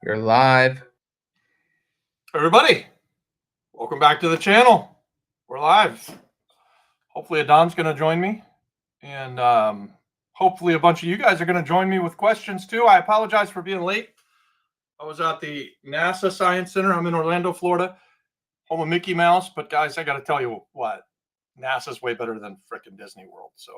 You're live. Everybody, welcome back to the channel. We're live. Hopefully Adon's going to join me, and hopefully a bunch of you guys are going to join me with questions too. I apologize for being late. I was at the NASA Science Center. I'm in Orlando, Florida, home of Mickey Mouse. But guys, I got to tell you what, NASA's way better than frickin' Disney World. So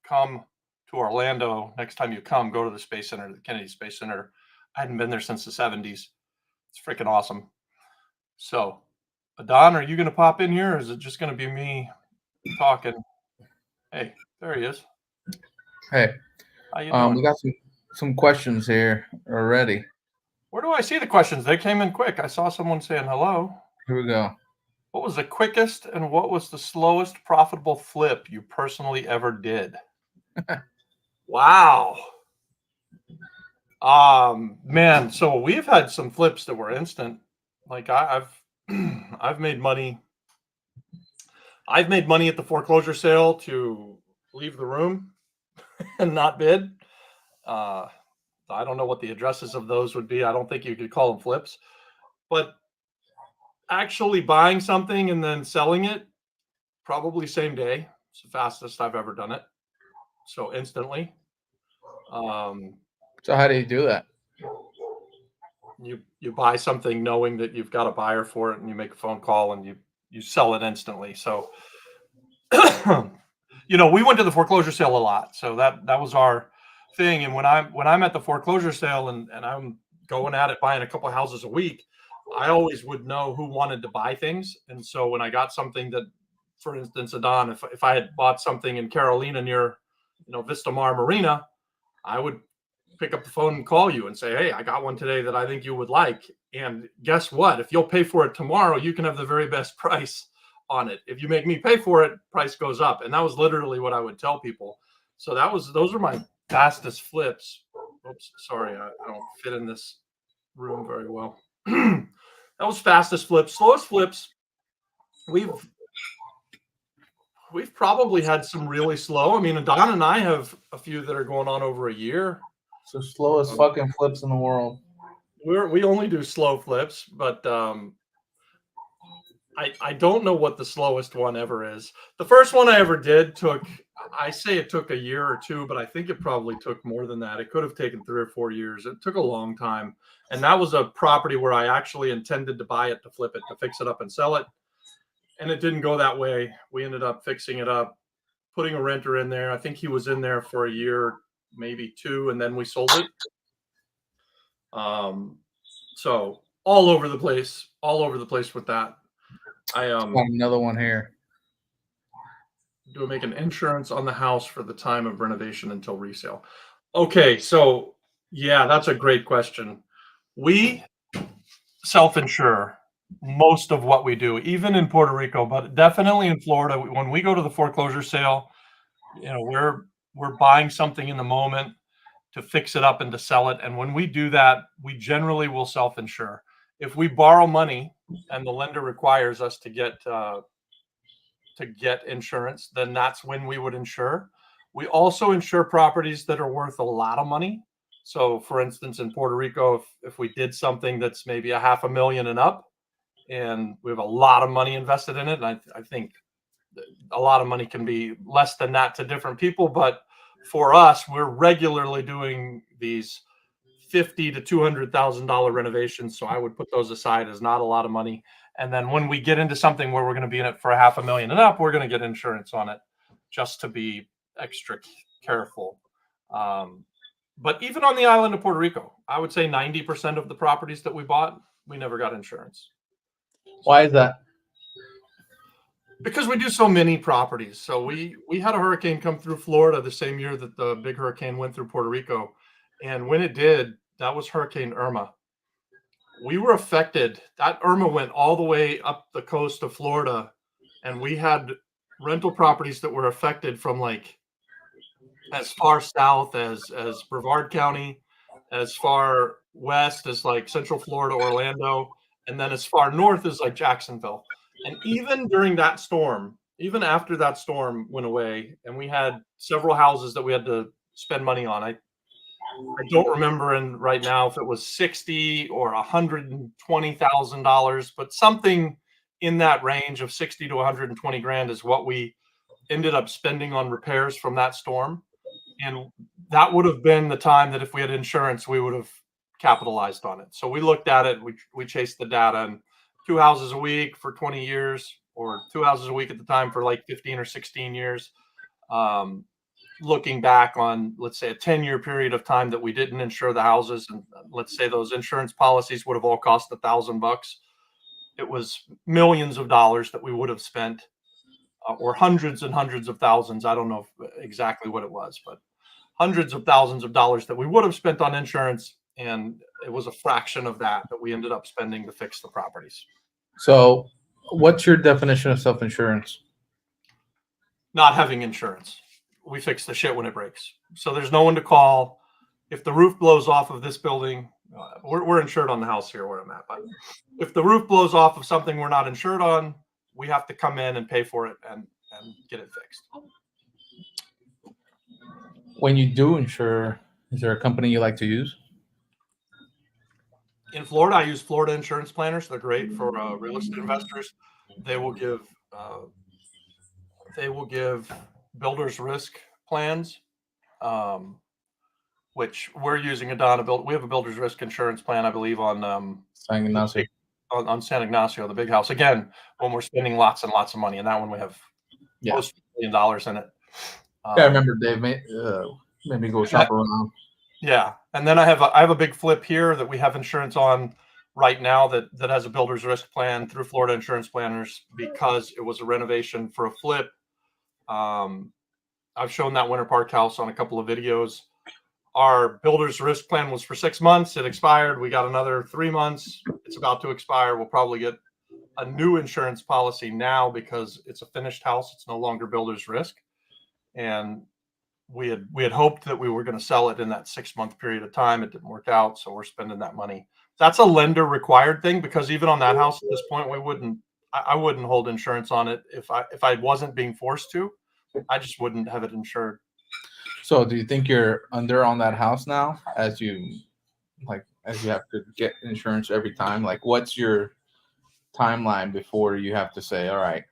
come to Orlando next time you come. Go to the Space Center, the Kennedy Space Center. I hadn't been there since the 70s. It's freaking awesome. So, Adon, are you going to pop in here, or is it just going to be me talking? Hey, there he is. Hey, How you doing? we got some questions here already. Where do I see the questions? They came in quick. I saw someone saying hello. Here we go. What was the quickest and what was the slowest profitable flip you personally ever did? Wow. Man, so we've had some flips that were instant. Like I've made money. I've made money at the foreclosure sale to leave the room and not bid. I don't know what the addresses of those would be. I don't think you could call them flips, but actually buying something and then selling it, probably same day. It's the fastest I've ever done it. So instantly. So how do you do that? You buy something knowing that you've got a buyer for it, and you make a phone call and you sell it instantly. So we went to the foreclosure sale a lot. So that was our thing. And when I'm at the foreclosure sale and I'm going at it, buying a couple of houses a week, I always would know who wanted to buy things. And so when I got something that, for instance, Adon, if I had bought something in Carolina near, Vista Mar Marina, I would pick up the phone and call you and say, hey, I got one today that I think you would like. And guess what? If you'll pay for it tomorrow, you can have the very best price on it. If you make me pay for it, price goes up. And that was literally what I would tell people. So those are my fastest flips. Oops, sorry, I don't fit in this room very well. That was fastest flips. Slowest flips, we've probably had some really slow. I mean, Don and I have a few that are going on over a year. So slowest fucking flips in the world. We only do slow flips, but I don't know what the slowest one ever is. The first one I ever did I say it took a year or two, but I think it probably took more than that. It could have taken 3 or 4 years. It took a long time. And that was a property where I actually intended to buy it, to flip it, to fix it up and sell it. And it didn't go that way. We ended up fixing it up, putting a renter in there. I think he was in there for a year, maybe 2, and then we sold it. So all over the place with that. I got another one here. Do I make an insurance on the house for the time of renovation until resale? Okay, so yeah, that's a great question. We self-insure most of what we do, even in Puerto Rico, but definitely in Florida. When we go to the foreclosure sale, we're buying something in the moment to fix it up and to sell it. And when we do that, we generally will self-insure. If we borrow money and the lender requires us to get insurance, then that's when we would insure. We also insure properties that are worth a lot of money. So for instance, in Puerto Rico, if we did something that's maybe $500,000 and up, and we have a lot of money invested in it, and I think a lot of money can be less than that to different people, but for us, we're regularly doing these $50,000 to $200,000 renovations. So I would put those aside as not a lot of money. And then when we get into something where we're going to be in it for $500,000 and up, we're going to get insurance on it just to be extra careful. But even on the island of Puerto Rico, I would say 90% of the properties that we bought, we never got insurance. Why is that? Because we do so many properties. So we had a hurricane come through Florida the same year that the big hurricane went through Puerto Rico. And when it did, that was Hurricane Irma. We were affected. That Irma went all the way up the coast of Florida. And we had rental properties that were affected from like as far south as Brevard County, as far west as like Central Florida, Orlando, and then as far north as like Jacksonville. And even during that storm, even after that storm went away, and we had several houses that we had to spend money on, I don't remember right now if it was $60,000 or $120,000, but something in that range of 60 to 120 grand is what we ended up spending on repairs from that storm. And that would have been the time that if we had insurance, we would have capitalized on it. So we looked at it, we chased the data, and 2 houses a week for 20 years, or 2 houses a week at the time for like 15 or 16 years. Looking back on, let's say, a 10-year period of time that we didn't insure the houses, and let's say those insurance policies would have all cost $1,000. It was millions of dollars that we would have spent, or hundreds and hundreds of thousands. I don't know exactly what it was, but hundreds of thousands of dollars that we would have spent on insurance, and it was a fraction of that we ended up spending to fix the properties. So, what's your definition of self-insurance? Not having insurance. We fix the shit when it breaks. So there's no one to call. If the roof blows off of this building, we're insured on the house here where I'm at. But if the roof blows off of something we're not insured on, we have to come in and pay for it and get it fixed. When you do insure, is there a company you like to use? In Florida, I use Florida insurance planners. They're great for real estate investors. They will give builder's risk plans, which we're using we have a builder's risk insurance plan, I believe, on San Ignacio. On San Ignacio, the big house. Again, when we're spending lots and lots of money, and that one we have close to $1 million in it. Yeah, I remember Dave made me go shop around. Yeah, and then I have a big flip here that we have insurance on right now that has a builder's risk plan through Florida insurance planners because it was a renovation for a flip. I've shown that Winter Park house on a couple of videos. Our builder's risk plan was for 6 months. It expired. We got another 3 months. It's about to expire. We'll probably get a new insurance policy now because it's a finished house. It's no longer builder's risk. And we had hoped that we were going to sell it in that 6-month period of time. It didn't work out. So we're spending that money. That's a lender required thing because even on that house at this point, I wouldn't hold insurance on it if I wasn't being forced to. I just wouldn't have it insured. So do you think you're under on that house now as you have to get insurance every time? Like, what's your timeline before you have to say, all right,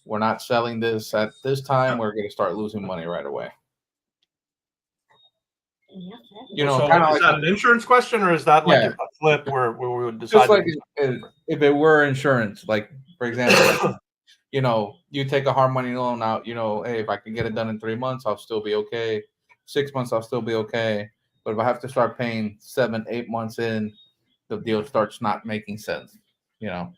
we're not selling this at this time, we're going to start losing money right away? You know, so kind of is like that an insurance question, or is that like a flip where we would decide? Just like if it were insurance, like for example, you know, you take a hard money loan out, you know, hey, if I can get it done in 3 months, I'll still be okay. 6 months, I'll still be okay. But if I have to start paying 7, 8 months in, the deal starts not making sense, you know?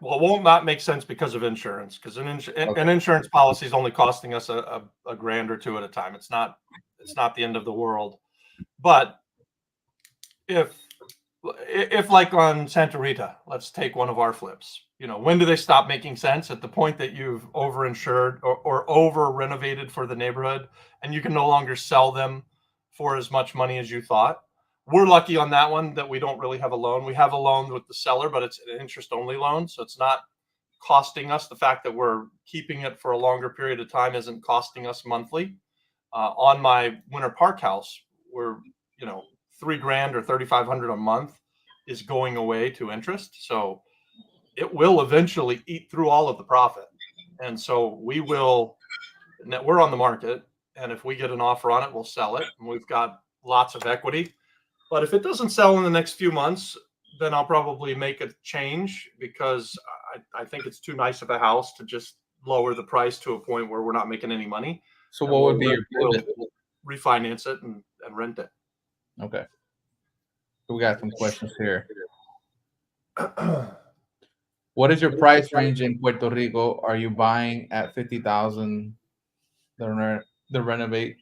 Well, it won't not make sense because of insurance, because an insurance policy is only costing us a grand or two at a time. It's not the end of the world. But if like on Santa Rita, let's take one of our flips. You know, when do they stop making sense? At the point that you've over-insured or over-renovated for the neighborhood, and you can no longer sell them for as much money as you thought. We're lucky on that one that we don't really have a loan. We have a loan with the seller, but it's an interest-only loan, so it's not costing us. The fact that we're keeping it for a longer period of time isn't costing us monthly. On my Winter Park house, we're, you know, $3,000 or $3,500 a month is going away to interest. So it will eventually eat through all of the profit. And so we're on the market. And if we get an offer on it, we'll sell it. And we've got lots of equity. But if it doesn't sell in the next few months, then I'll probably make a change because I think it's too nice of a house to just lower the price to a point where we're not making any money. So what would be your pivot? We'll refinance it and rent it. Okay. We got some questions here. What is your price range in Puerto Rico? Are you buying at $50,000? The renovate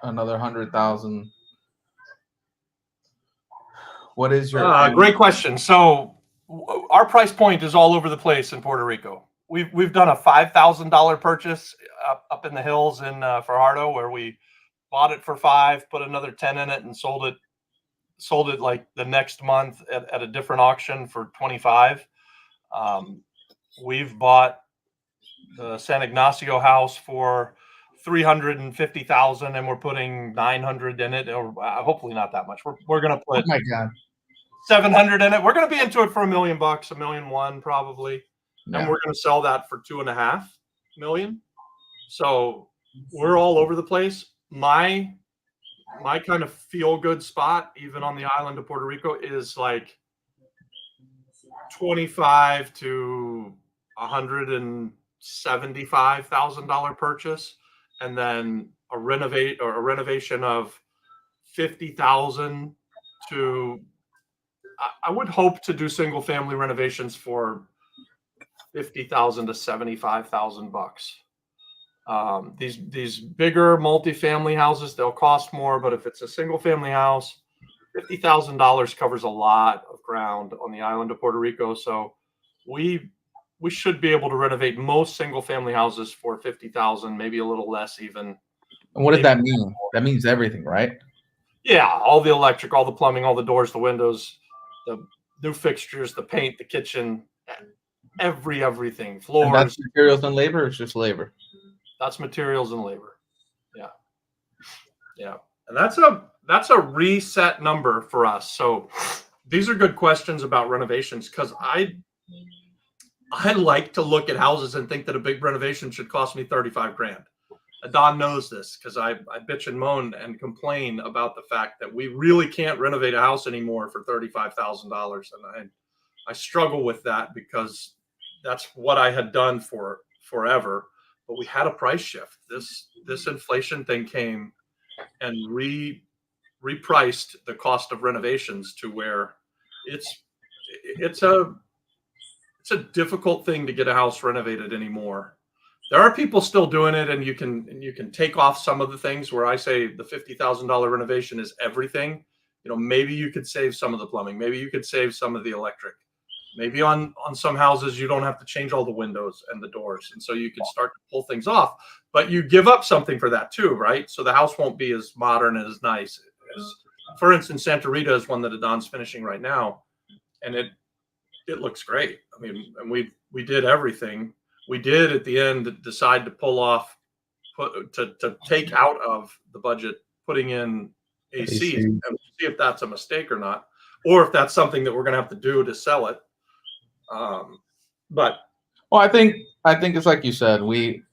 another $100,000. What is your great question? So our price point is all over the place in Puerto Rico. We've done a $5,000 purchase up in the hills in Fajardo, where we bought it for $5,000, put another $10,000 in it, and sold it like the next month at a different auction for $25,000. We've bought the San Ignacio house for $350,000 and we're putting 900 in it, or hopefully not that much. We're going to Oh put my God. 700 in it. We're going to be into it for $1 million, $1.1 million probably, Yeah. and we're going to sell that for $2.5 million. So we're all over the place. My kind of feel good spot, even on the island of Puerto Rico, is like $25,000 to $175,000 purchase, and then a renovation of 50,000 to. I would hope to do single family renovations for 50,000 to 75,000 bucks. These bigger multifamily houses, they'll cost more, but if it's a single family house, $50,000 covers a lot of ground on the island of Puerto Rico. So we should be able to renovate most single family houses for 50,000, maybe a little less even. And what does that mean? That means everything, right? Yeah, all the electric, all the plumbing, all the doors, the windows, the new fixtures, the paint, the kitchen, everything, floors. And that's materials and labor, or it's just labor? That's materials and labor. Yeah. Yeah. And that's a reset number for us. So these are good questions about renovations, because I like to look at houses and think that a big renovation should cost me 35 grand. Don knows this, because I bitch and moan and complain about the fact that we really can't renovate a house anymore for $35,000. And I struggle with that, because that's what I had done for forever. But we had a price shift. This inflation thing came and repriced the cost of renovations to where it's a difficult thing to get a house renovated anymore. There are people still doing it, and you can take off some of the things where I say the $50,000 renovation is everything. Maybe you could save some of the plumbing. Maybe you could save some of the electric. Maybe on some houses you don't have to change all the windows and the doors, and so you can start to pull things off. But you give up something for that too, right? So the house won't be as modern and as nice. For instance, Santa Rita is one that Adon's finishing right now, and it looks great. I mean, and we did everything. We did at the end decide to to take out of the budget, putting in AC, and see if that's a mistake or not, or if that's something that we're going to have to do to sell it. But well, I think it's like you said, we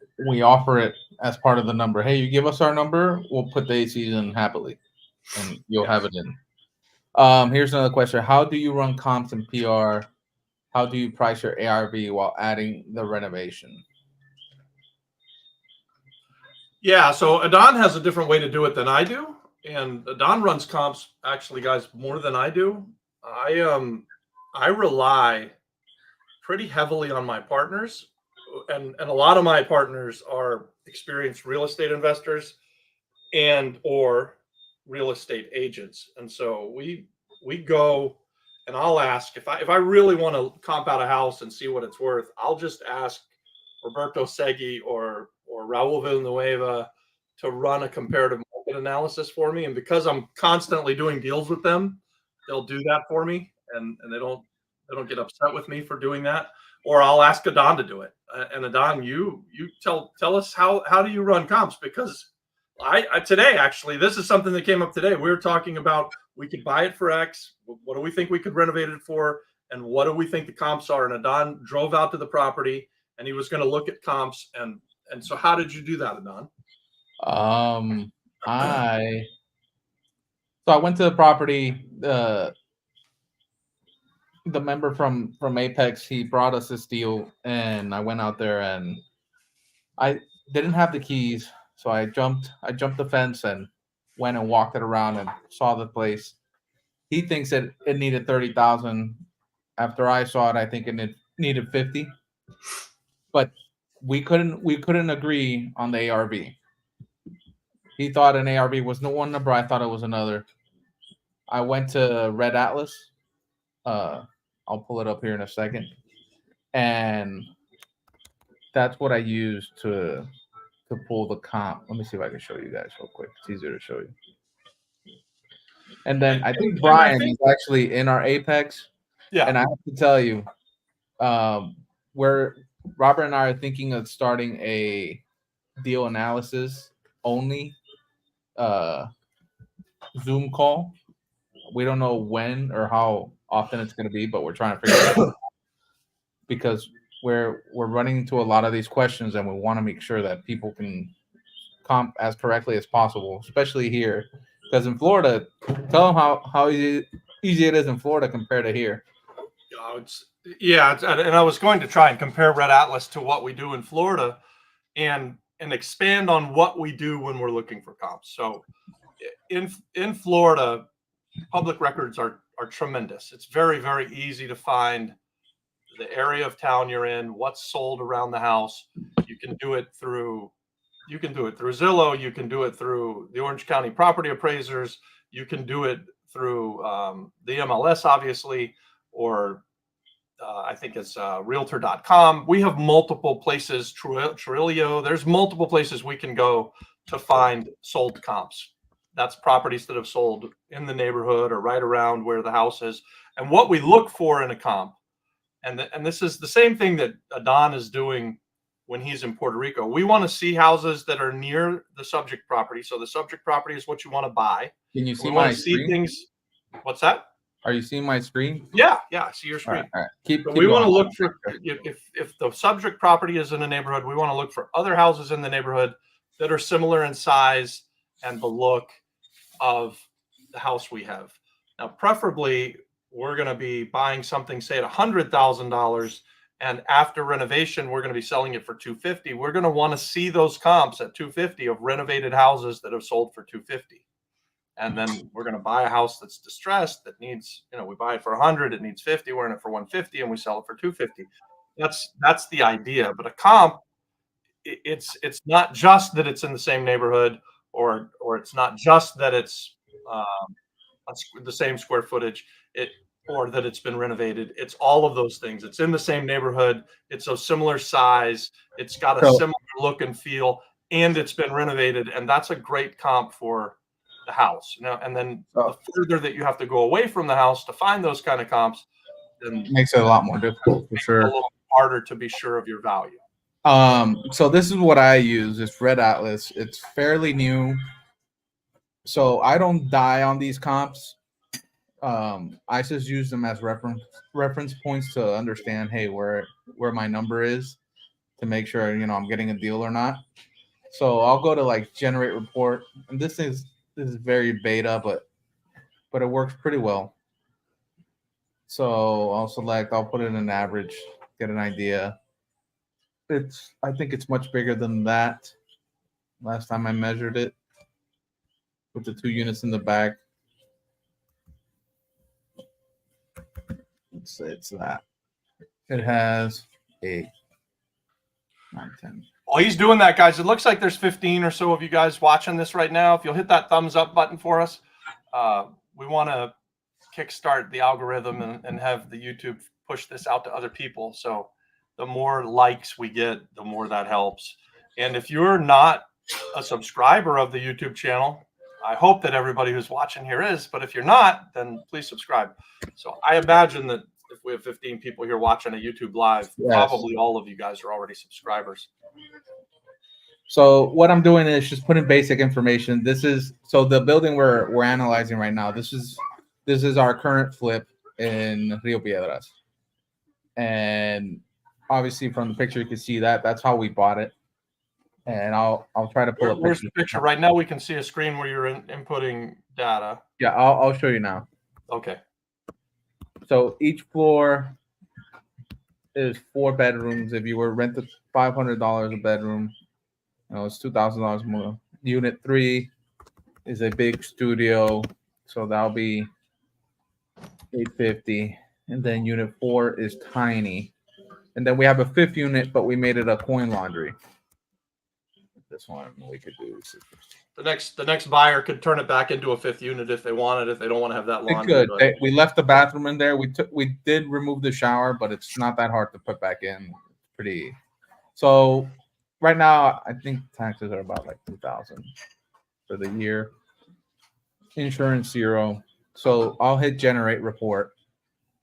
offer it as part of the number. Hey, you give us our number, we'll put the ACs in happily, and you'll have it in. Here's another question: how do you run comps and PR? How do you price your ARV while adding the renovation? Yeah, so Adon has a different way to do it than I do, and Adon runs comps actually, guys, more than I do. I rely pretty heavily on my partners, and a lot of my partners are experienced real estate investors and or real estate agents, and so we go. And I'll ask if I really want to comp out a house and see what it's worth. I'll just ask Roberto Segui or Raul Villanueva to run a comparative market analysis for me. And because I'm constantly doing deals with them, they'll do that for me, and they don't get upset with me for doing that. Or I'll ask Adon to do it. And Adon, you tell us how do you run comps? Because I today, actually, this is something that came up today. We were talking about, we could buy it for X. What do we think we could renovate it for? And what do we think the comps are? And Adon drove out to the property, and he was going to look at comps. And so how did you do that, Adon? I went to the property. The member from Apex, he brought us this deal, and I went out there, and I didn't have the keys. So I jumped the fence and went and walked it around and saw the place. He thinks that it needed 30,000. After I saw it, I think it needed 50. But we couldn't agree on the ARV. He thought an ARV was one number. I thought it was another. I went to Red Atlas. I'll pull it up here in a second, and that's what I used to pull the comp. Let me see if I can show you guys real quick. It's easier to show you. And then I think Brian is actually in our Apex. Yeah. And I have to tell you, where Robert and I are thinking of starting a deal analysis only Zoom call. We don't know when or how often it's going to be, but we're trying to figure it out because we're running into a lot of these questions, and we want to make sure that people can comp as correctly as possible, especially here. Because in Florida, tell them how easy it is in Florida compared to here. And I was going to try and compare Red Atlas to what we do in Florida, and expand on what we do when we're looking for comps. So in Florida, public records are tremendous. It's very, very easy to find the area of town you're in, what's sold around the house. You can do it through Zillow. You can do it through the Orange County property appraisers. You can do it through the MLS, obviously, or I think it's realtor.com. We have multiple places, Trilio. There's multiple places we can go to find sold comps. That's properties that have sold in the neighborhood or right around where the house is. And what we look for in a comp, and this is the same thing that Don is doing when he's in Puerto Rico. We want to see houses that are near the subject property. So the subject property is what you want to buy. Can you see my screen? Things. What's that? Are you seeing my screen? Yeah, I see your screen. All right. Keep we want to look for, if the subject property is in a neighborhood, we want to look for other houses in the neighborhood that are similar in size and the look of the house we have. Now, preferably, we're going to be buying something, say, at $100,000, and after renovation, we're going to be selling it for $250,000. We're going to want to see those comps at $250,000 of renovated houses that have sold for $250,000. And then we're going to buy a house that's distressed that needs, we buy it for $100,000, it needs $50,000, we're in it for $150,000, and we sell it for $250,000. That's the idea. But a comp, it's not just that it's in the same neighborhood, or it's not just that it's the same square footage, or that it's been renovated. It's all of those things. It's in the same neighborhood. It's a similar size. It's got a similar look and feel, and it's been renovated. And that's a great comp for the house. And then the further that you have to go away from the house to find those kind of comps, then makes it a lot more difficult for sure. A little harder to be sure of your value. So this is what I use. It's Red Atlas. It's fairly new, so I don't die on these comps. I just use them as reference points to understand, hey, where my number is, to make sure I'm getting a deal or not. So I'll go to like generate report, and this is very beta, but it works pretty well. So I'll select, I'll put in an average, get an idea. I think it's much bigger than that. Last time I measured it with the 2 units in the back. Let's say it's that. It has 8, 9, 10. While he's doing that, guys, it looks like there's 15 or so of you guys watching this right now. If you'll hit that thumbs up button for us, we want to kickstart the algorithm and have the YouTube push this out to other people. So the more likes we get, the more that helps. And if you're not a subscriber of the YouTube channel, I hope that everybody who's watching here is, but if you're not, then please subscribe. So I imagine that if we have 15 people here watching a YouTube live, probably all of you guys are already subscribers. So what I'm doing is just putting basic information. This is the building we're analyzing right now. This is our current flip in Rio Piedras, and obviously from the picture you can see that's how we bought it. And I'll try to pull up. Where's the picture? Right now we can see a screen where you're inputting data. Yeah, I'll show you now. Okay. So each floor is 4 bedrooms. If you were renting $500 a bedroom, it's $2,000 more. Unit 3 is a big studio, so that'll be $850. And then unit 4 is tiny. And then we have a 5th unit, but we made it a coin laundry. This one we could do. The next buyer could turn it back into a 5th unit if they wanted. If they don't want to have that laundry. They could. We left the bathroom in there. We did remove the shower, but it's not that hard to put back in. Pretty. So right now, I think taxes are about like $2,000 for the year. Insurance 0. So I'll hit generate report,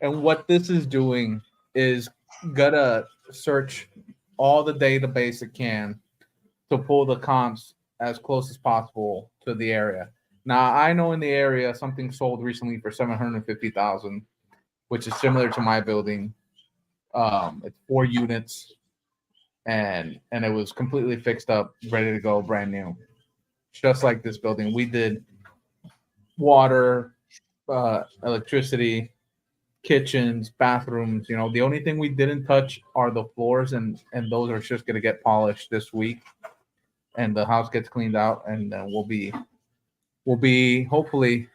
and what this is doing is gonna search all the database it can to pull the comps as close as possible to the area. Now I know in the area something sold recently for 750,000, which is similar to my building. It's 4 units, and it was completely fixed up, ready to go, brand new, just like this building. We did water, electricity, kitchens, bathrooms. You know, the only thing we didn't touch are the floors, and those are just gonna get polished this week, and the house gets cleaned out, and then we'll be hopefully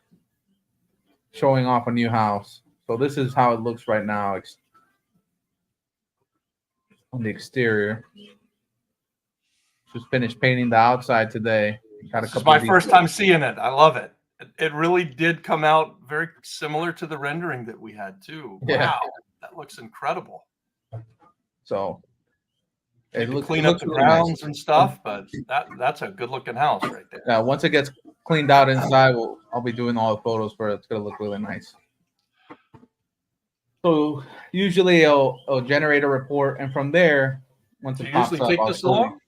showing off a new house. So this is how it looks right now on the exterior. Just finished painting the outside today. Got a This is couple my of first time seeing it. I love it. It really did come out very similar to the rendering that we had too. Yeah. Wow, that looks incredible. So it looks clean up the really grounds nice. And stuff, but that's a good looking house right there. Yeah, once it gets cleaned out inside, I'll be doing all the photos for it. It's gonna look really nice. So usually I'll generate a report, and from there, once it pops up, take this long?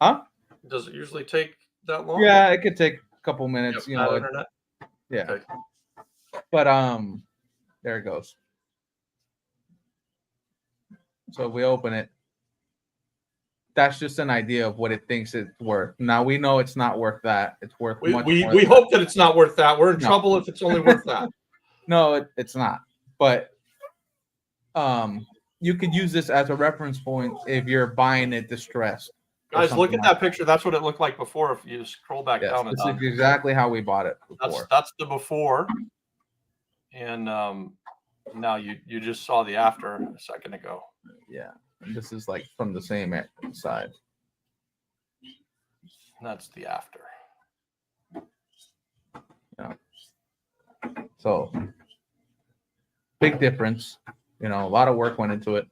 Huh? Does it usually take that long? Yeah, it could take a couple minutes. You know, internet. Yeah. Okay. But there it goes. So we open it. That's just an idea of what it thinks it's worth. Now we know it's not worth that. It's worth much more. We hope that it's not worth that. We're in trouble if it's only worth that. No, it's not. But you could use this as a reference point if you're buying it distressed. Guys, look at that picture. That's what it looked like before. If you scroll back down, this is exactly how we bought it before. That's the before, and now you just saw the after a second ago. Yeah, and this is like from the same side. That's the after. Yeah. So big difference. You know, a lot of work went into it.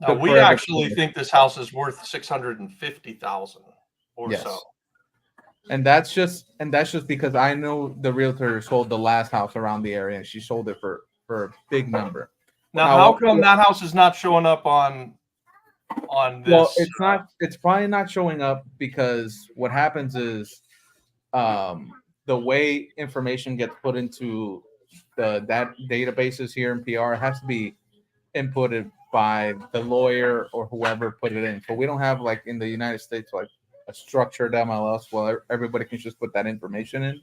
Now, we actually think this house is worth 650,000 or so. And that's just because I know the realtor sold the last house around the area, and she sold it for a big number. Now how come that house is not showing up on this? Well, it's not. It's probably not showing up because what happens is the way information gets put into that databases here in PR has to be inputted by the lawyer or whoever put it in. So we don't have, like in the United States, like a structured MLS where everybody can just put that information in.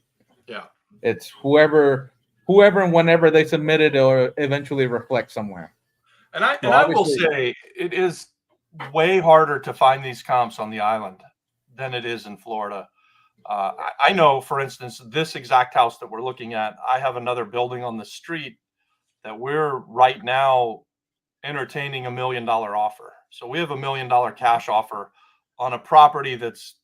Yeah. It's whoever and whenever they submit it, or eventually reflect somewhere. And I will say it is way harder to find these comps on the island than it is in Florida. I know, for instance, this exact house that we're looking at, I have another building on the street that we're right now entertaining $1 million offer. So we have $1 million cash offer on a property that's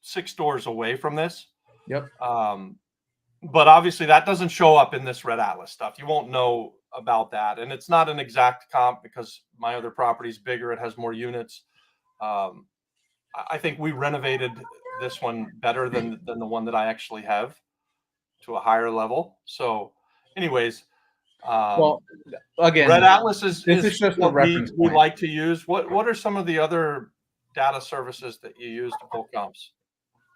6 doors away from this. Yep. But obviously that doesn't show up in this Red Atlas stuff. You won't know about that. And it's not an exact comp because my other property is bigger. It has more units. I think we renovated this one better than the one that I actually have to a higher level. So anyways, well, again, Red Atlas is just what we like to use. What are some of the other data services that you use to pull comps?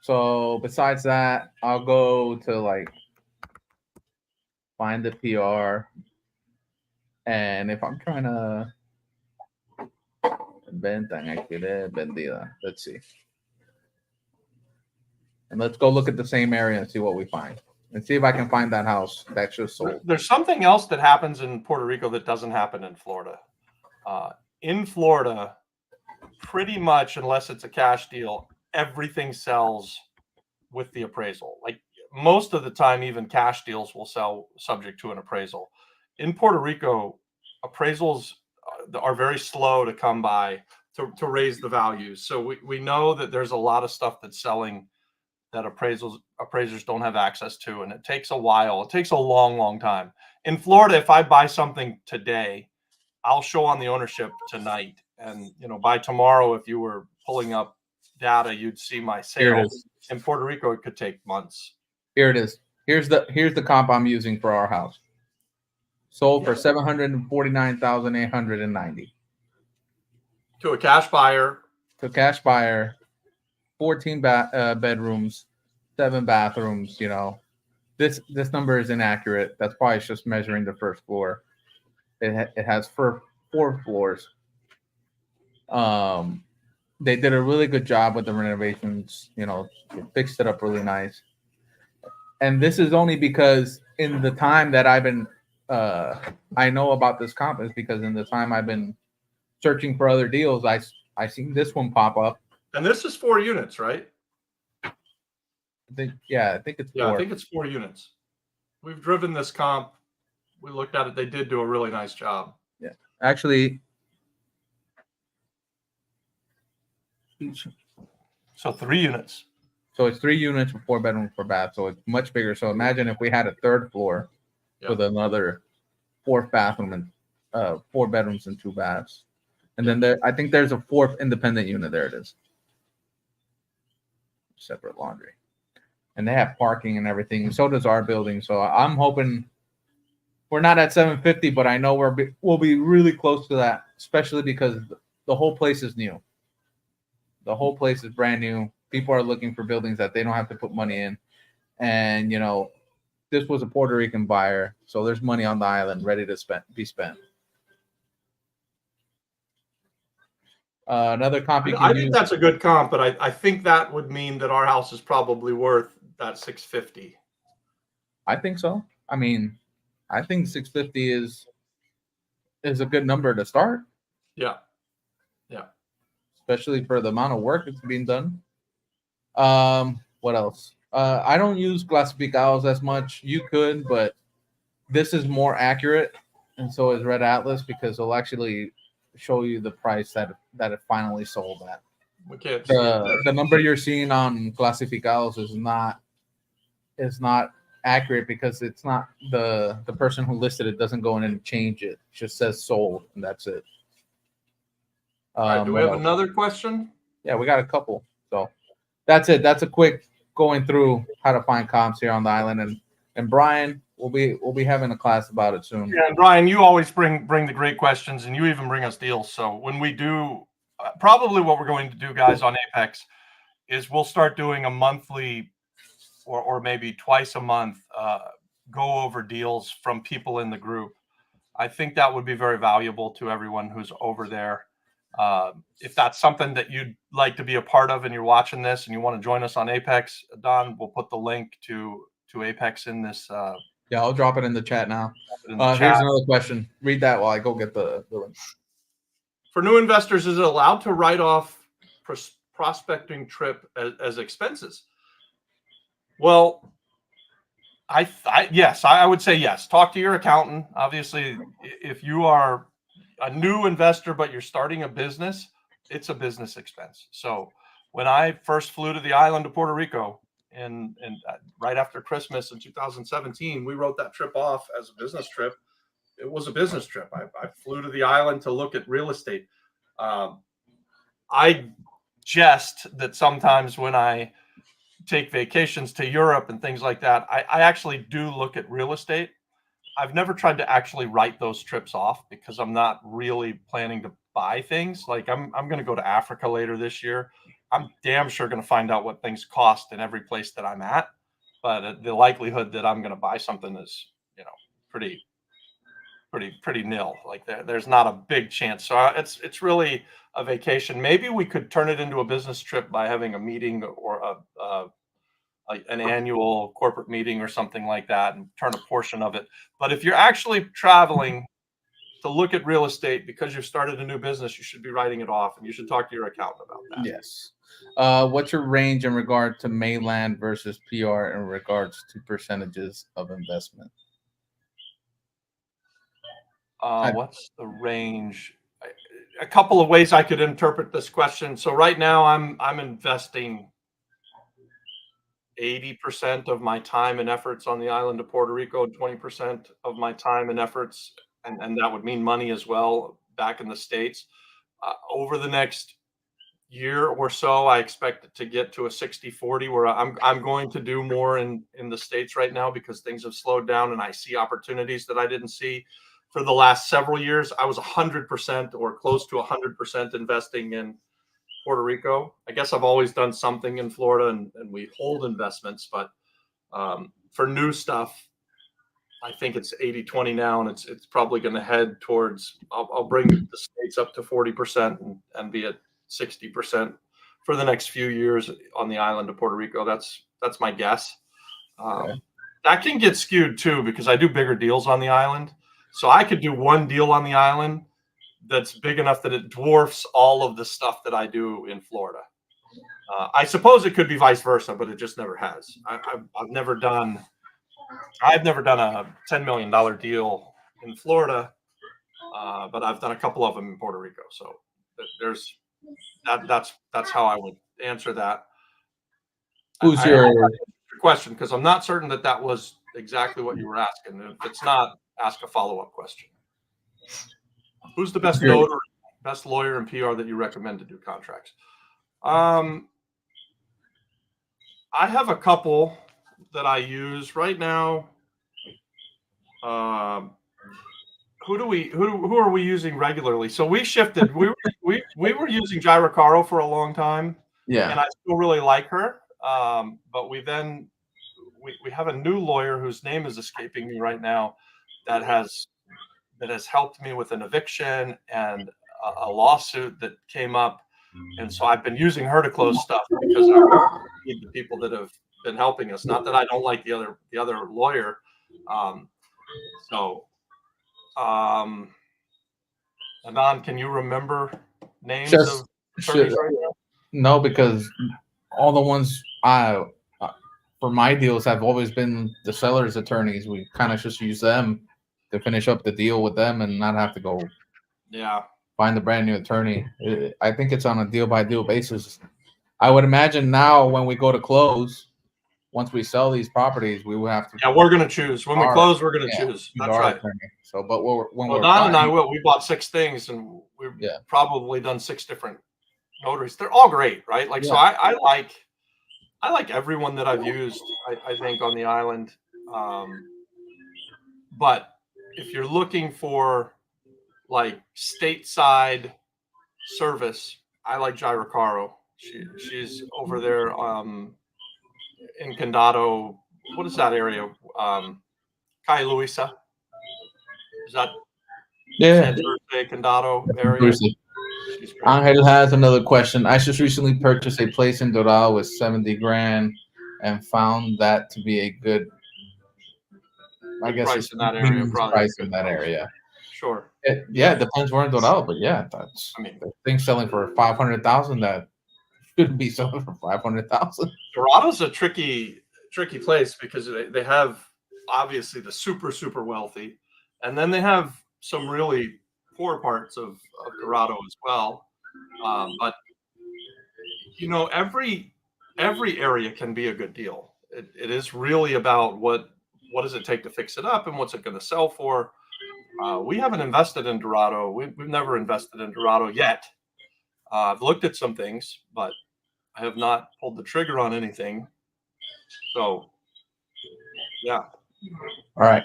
So besides that, I'll go to like find the PR, and if I'm trying to vendida, let's see, and let's go look at the same area and see what we find. And see if I can find that house that's just sold. There's something else that happens in Puerto Rico that doesn't happen in Florida. In Florida, pretty much, unless it's a cash deal, everything sells with the appraisal. Like most of the time, even cash deals will sell subject to an appraisal. In Puerto Rico, appraisals are very slow to come by to raise the values. So we know that there's a lot of stuff that's selling that appraisers don't have access to, and it takes a while. It takes a long time. In Florida, if I buy something today, I'll show on the ownership tonight, and by tomorrow, if you were pulling up data, you'd see my sales. In Puerto Rico, it could take months. Here it is. Here's the comp I'm using for our house. Sold for $749,890 to a cash buyer. To a cash buyer. 14 bedrooms, 7 bathrooms. This number is inaccurate. That's probably just measuring the first floor. It has 4 floors. They did a really good job with the renovations. They fixed it up really nice. And this is only because in the time that I've been, I know about this comp is because in the time I've been searching for other deals, I seen this one pop up. And this is 4 units, right? I think it's 4. Yeah, I think it's 4 units. We've driven this comp. We looked at it. They did do a really nice job. Yeah, actually. So 3 units. So it's 3 units with 4 bedrooms, 4 baths. So it's much bigger. So imagine if we had a 3rd floor with another 4th bathroom and 4 bedrooms and 2 baths. And then I think there's a 4th independent unit. There it is. Separate laundry. And they have parking and everything. So does our building. So I'm hoping we're not at 750, but I know we'll be really close to that, especially because the whole place is new. The whole place is brand new. People are looking for buildings that they don't have to put money in. And, this was a Puerto Rican buyer. So there's money on the island ready to be spent. Another comp I think that's a good comp, but I think that would mean that our house is probably worth that 650. I think so. I mean, I think 650 is a good number to start. Yeah. Especially for the amount of work that's being done. What else? I don't use clasificados as much. You could, but this is more accurate, and so is Red Atlas because it'll actually show you the price that it finally sold at. We can't the number you're seeing on clasificados is not accurate because it's not the person who listed it doesn't go in and change it. It just says sold, and that's it. All right, do we have another question? Yeah, we got a couple. So that's it. That's a quick going through how to find comps here on the island. And Brian, we'll be having a class about it soon. Yeah, and Brian, you always bring the great questions, and you even bring us deals. So when we do, probably what we're going to do, guys, on Apex is we'll start doing a monthly or maybe twice a month go over deals from people in the group. I think that would be very valuable to everyone who's over there. If that's something that you'd like to be a part of and you're watching this and you want to join us on Apex, Don, we'll put the link to Apex in this. Yeah, I'll drop it in the chat now. Here's another question. Read that while I go get the link. For new investors, is it allowed to write off prospecting trip as expenses? Well, yes, I would say yes. Talk to your accountant. Obviously, if you are a new investor, but you're starting a business, it's a business expense. So when I first flew to the island of Puerto Rico and right after Christmas in 2017, we wrote that trip off as a business trip. It was a business trip. I flew to the island to look at real estate. I jest that sometimes when I take vacations to Europe and things like that, I actually do look at real estate. I've never tried to actually write those trips off because I'm not really planning to buy things. Like I'm going to go to Africa later this year. I'm damn sure going to find out what things cost in every place that I'm at. But the likelihood that I'm going to buy something is, pretty nil. Like there's not a big chance. So it's really a vacation. Maybe we could turn it into a business trip by having a meeting or an annual corporate meeting or something like that and turn a portion of it. But if you're actually traveling to look at real estate because you've started a new business, you should be writing it off and you should talk to your accountant about that. Yes. What's your range in regard to mainland versus PR in regards to percentages of investment? What's the range? A couple of ways I could interpret this question. So right now I'm investing 80% of my time and efforts on the island of Puerto Rico, 20% of my time and efforts, and that would mean money as well back in the States. Over the next year or so, I expect it to get to a 60-40 where I'm going to do more in the States right now because things have slowed down and I see opportunities that I didn't see. For the last several years, I was 100% or close to 100% investing in Puerto Rico. I guess I've always done something in Florida, and we hold investments, but for new stuff, I think it's 80-20 now, and it's probably going to head towards, I'll bring the states up to 40% and be at 60% for the next few years on the island of Puerto Rico. That's my guess. Okay. That can get skewed too, because I do bigger deals on the island. So I could do one deal on the island that's big enough that it dwarfs all of the stuff that I do in Florida. I suppose it could be vice versa, but it just never has. I've never done a $10 million deal in Florida, but I've done a couple of them in Puerto Rico. So that's how I would answer that. Who's I your question, because I'm not certain that was exactly what you were asking. If it's not, ask a follow-up question. Who's the best notary, best lawyer and PR that you recommend to do contracts? I have a couple that I use right now. Who are we using regularly? So we shifted. We were using Gyrocaro for a long time. Yeah. And I still really like her. But we have a new lawyer whose name is escaping me right now that has helped me with an eviction and a lawsuit that came up. And so I've been using her to close stuff because I need the people that have been helping us. Not that I don't like the other lawyer. Adnan, can you remember names of attorneys right now? No, because all the ones for my deals have always been the seller's attorneys. We kind of just use them to finish up the deal with them and not have to go find a brand new attorney. I think it's on a deal by deal basis. I would imagine now when we go to close, once we sell these properties, we will have to. Yeah, we're going to choose. When we close, we're going to choose. That's right. Attorney. So, but when we're Don and I we bought 6 things, and we've probably done 6 different notaries. They're all great, right? Like, so I like everyone that I've used, I think, on the island. But if you're looking for like stateside service, I like Gyrocaro. She's over there in Condado. What is that area? Calle Luisa. Is that Santurce, Condado area? Angel has another question. I just recently purchased a place in Doral with 70 grand and found that to be a good, I guess, price in that area. Price in that area. Sure. It depends where in Doral, but that's. I mean, the thing's selling for 500,000. That shouldn't be selling for 500,000. Doral's a tricky place because they have obviously the super wealthy, and then they have some really poor parts of Dorado as well. But you know, every area can be a good deal. It is really about what does it take to fix it up and what's it going to sell for. We haven't invested in Dorado. We've never invested in Dorado yet. I've looked at some things, but I have not pulled the trigger on anything. So, yeah. All right.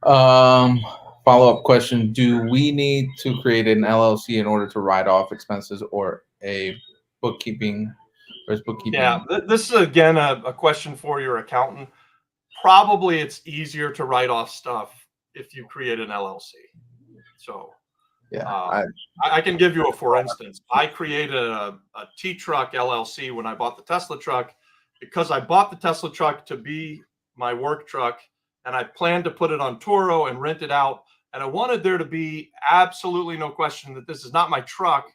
Follow-up question. Do we need to create an LLC in order to write off expenses or a bookkeeping? Yeah, this is, again, a question for your accountant. Probably it's easier to write off stuff if you create an LLC. So, I can give you for instance. I created a T-Truck LLC when I bought the Tesla truck because I bought the Tesla truck to be my work truck, and I planned to put it on Turo and rent it out. And I wanted there to be absolutely no question that this is not my truck.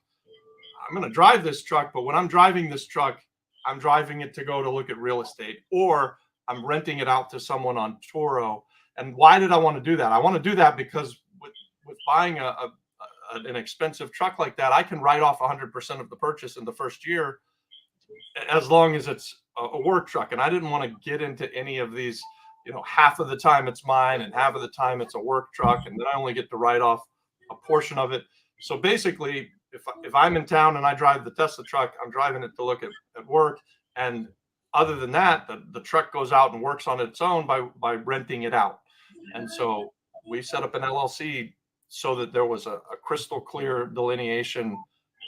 I'm going to drive this truck, but when I'm driving this truck, I'm driving it to go to look at real estate, or I'm renting it out to someone on Turo. And why did I want to do that? I want to do that because with buying an expensive truck like that, I can write off 100% of the purchase in the first year, as long as it's a work truck. And I didn't want to get into any of these, you know, half of the time it's mine and half of the time it's a work truck, and then I only get to write off a portion of it. So basically, if I'm in town and I drive the Tesla truck, I'm driving it to look at work. And other than that, the truck goes out and works on its own by renting it out. And so we set up an LLC so that there was a crystal clear delineation